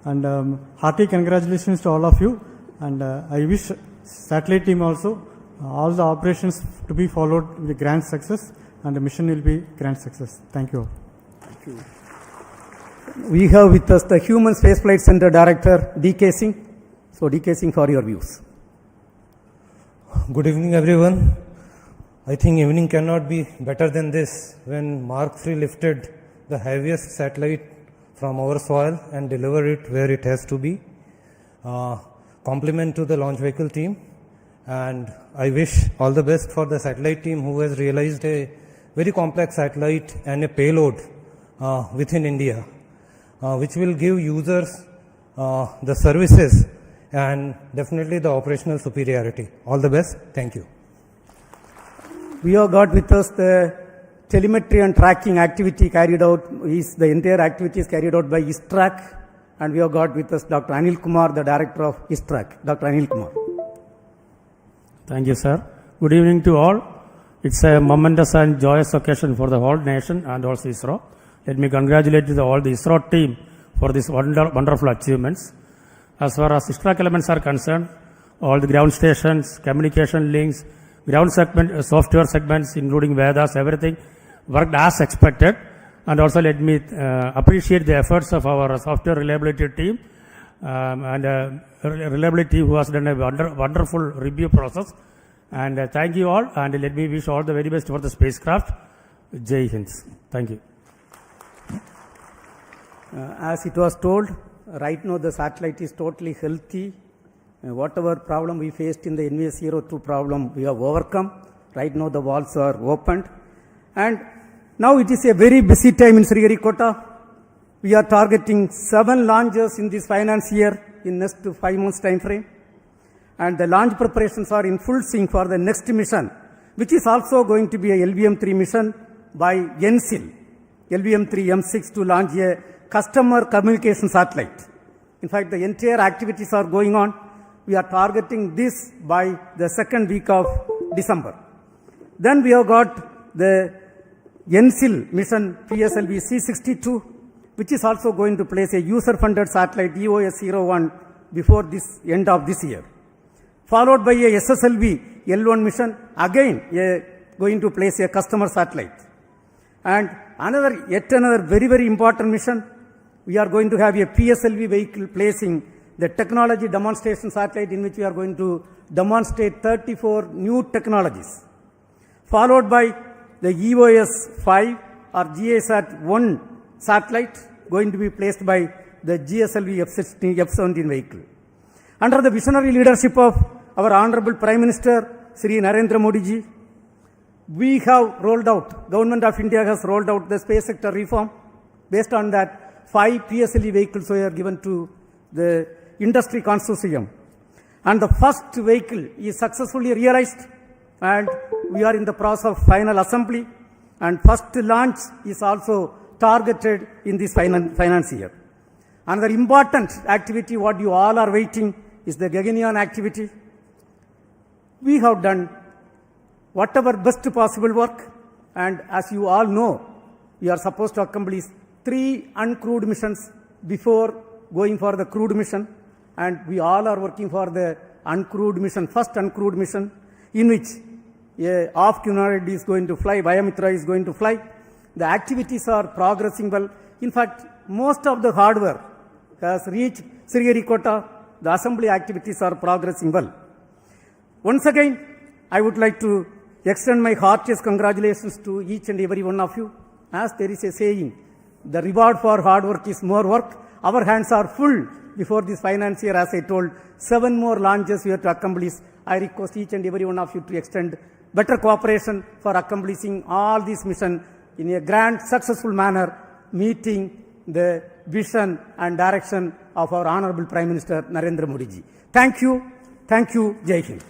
And hearty congratulations to all of you, and I wish satellite team also all the operations to be followed with grand success, and the mission will be grand success. Thank you all. Thank you. We have with us the Human Spaceflight Center Director, D.K. Singh. So, D.K. Singh, for your views. Good evening, everyone. I think evening cannot be better than this when Mark III lifted the heaviest satellite from our soil and delivered it where it has to be. Compliment to the launch vehicle team, and I wish all the best for the satellite team who has realized a very complex satellite and a payload within India, which will give users the services and definitely the operational superiority. All the best. Thank you. We have got with us the telemetry and tracking activity carried out, the entire activity is carried out by ISTRAC, and we have got with us Dr. Anil Kumar, the Director of ISTRAC. Dr. Anil Kumar. Thank you, sir. Good evening to all. It's a momentous and joyous occasion for the whole nation and also ISRO. Let me congratulate all the ISRO team for these wonderful achievements. As far as ISTRAC elements are concerned, all the ground stations, communication links, ground segment, software segments, including Vedas, everything worked as expected. And also let me appreciate the efforts of our software reliability team and reliability who has done a wonderful review process. And thank you all, and let me wish all the very best for the spacecraft. Jai Hind. Thank you. As it was told, right now the satellite is totally healthy. Whatever problem we faced in the NVS-02 problem, we have overcome. Right now the valves are opened. And now it is a very busy time in Sriharikota. We are targeting 7 launches in this finance year in next 5 months time frame. And the launch preparations are in full swing for the next mission, which is also going to be a LVM-3 mission by NCIL, LVM-3M6, to launch a customer communication satellite. In fact, the entire activities are going on. We are targeting this by the second week of December. Then we have got the NSIL mission PSLV C62, which is also going to place a user-funded satellite EOS-01 before this end of this year. Followed by a SSLV L1 mission, again going to place a customer satellite. And yet another very, very important mission, we are going to have a PSLV vehicle placing the technology demonstration satellite in which we are going to demonstrate 34 new technologies. Followed by the EOS-5 or GASAT-1 satellite going to be placed by the GSLV F-17 vehicle. Under the visionary leadership of our Honorable Prime Minister, Sri Narendra Modi ji, we have rolled out, Government of India has rolled out the space sector reform. Based on that, 5 PSLV vehicles were given to the industry consortium. And the first vehicle is successfully realized, and we are in the process of final assembly, and first launch is also targeted in this finance year. Another important activity what you all are waiting is the Gaganyaan activity. We have done whatever best possible work, and as you all know, we are supposed to accomplish 3 uncrewed missions before going for the crewed mission, and we all are working for the uncrewed mission, first uncrewed mission, in which a off-humanoid is going to fly, Vayamitra is going to fly. The activities are progressing well. In fact, most of the hardware has reached Sriharikota. The assembly activities are progressing well. Once again, I would like to extend my heartiest congratulations to each and every one of you. As there is a saying, the reward for hard work is more work. Our hands are full before this finance year. As I told, 7 more launches we have to accomplish. I request each and every one of you to extend better cooperation for accomplishing all these missions in a grand, successful manner, meeting the vision and direction of our Honorable Prime Minister Narendra Modi ji. Thank you. Thank you. Jai Hind.